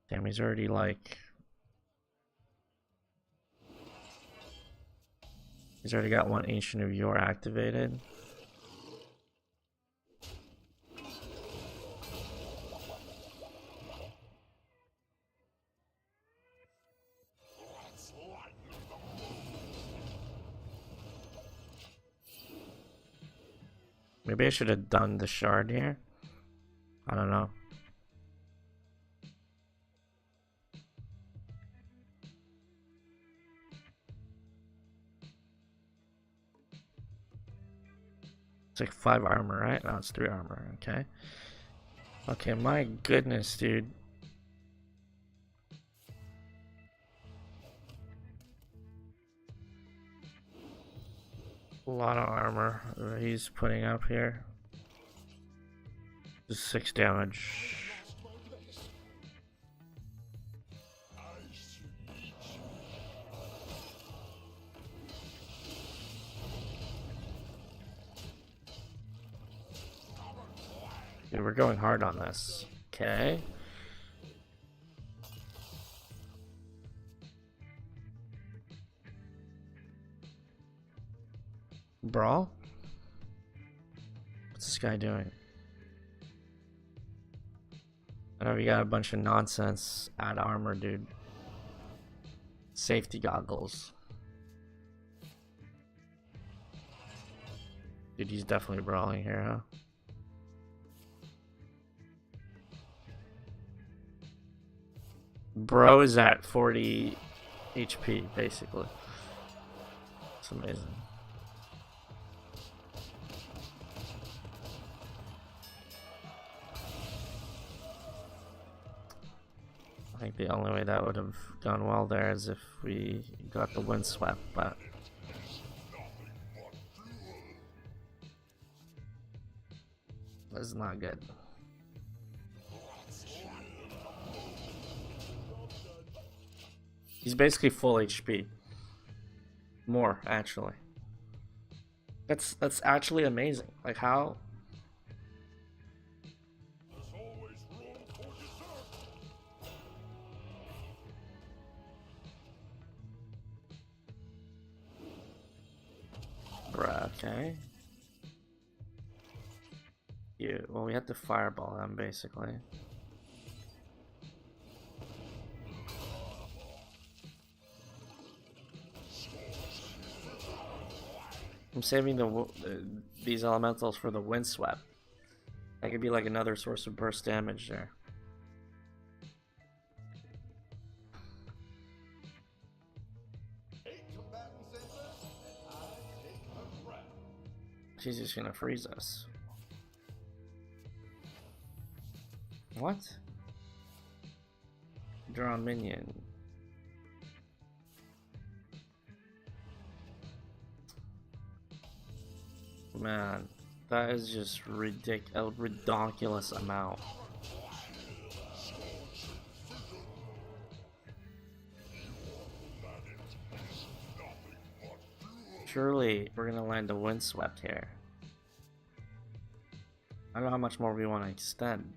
Damn, he's already like... He's already got one Ancient of Yore activated. Maybe I should have done the shard here. I don't know. It's like 5 armor, right? No, it's 3 armor. Okay. Okay, my goodness, dude. A lot of armor he's putting up here. Just 6 damage. Dude, we're going hard on this. Okay. Brawl? What's this guy doing? I know we got a bunch of nonsense. Add armor, dude. Safety goggles. Dude, he's definitely brawling here, huh? Bro is at 40 HP, basically. It's amazing. I think the only way that would have gone well there is if we got the Windswept, but this is not good. He's basically full HP. More, actually. That's actually amazing. Like how? Bruh, okay. Yeah, well, we have to fireball them, basically. I'm saving these elementals for the Windswept. That could be like another source of burst damage there. She's just gonna freeze us. What? Draw a minion. Man, that is just a ridiculous amount. Surely we're gonna land a Windswept here. I don't know how much more we want to extend.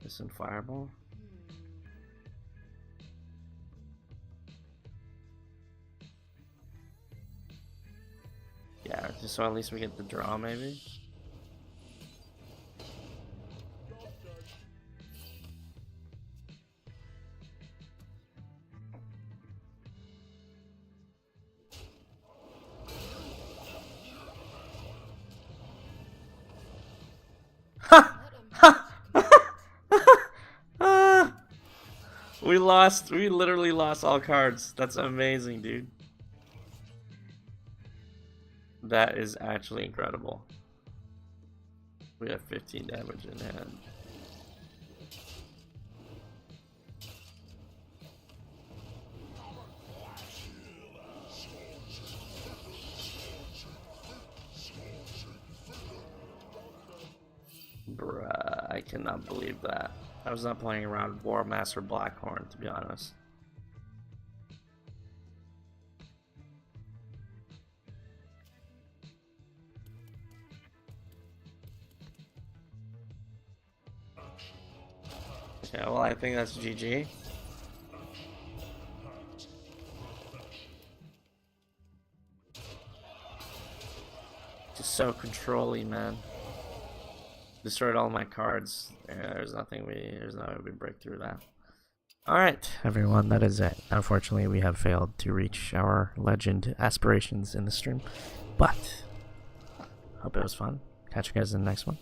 This and fireball. Yeah, just so at least we get the draw, maybe. We literally lost all cards. That's amazing, dude. That is actually incredible. We have 15 damage in hand. Bruh, I cannot believe that. I was not playing around War Master Blackhorn, to be honest. Okay, well, I think that's GG. Just so control-y, man. Destroyed all my cards. Yeah, there's no way we break through that. Alright, everyone, that is it. Unfortunately, we have failed to reach our legend aspirations in the stream. But, hope it was fun. Catch you guys in the next one.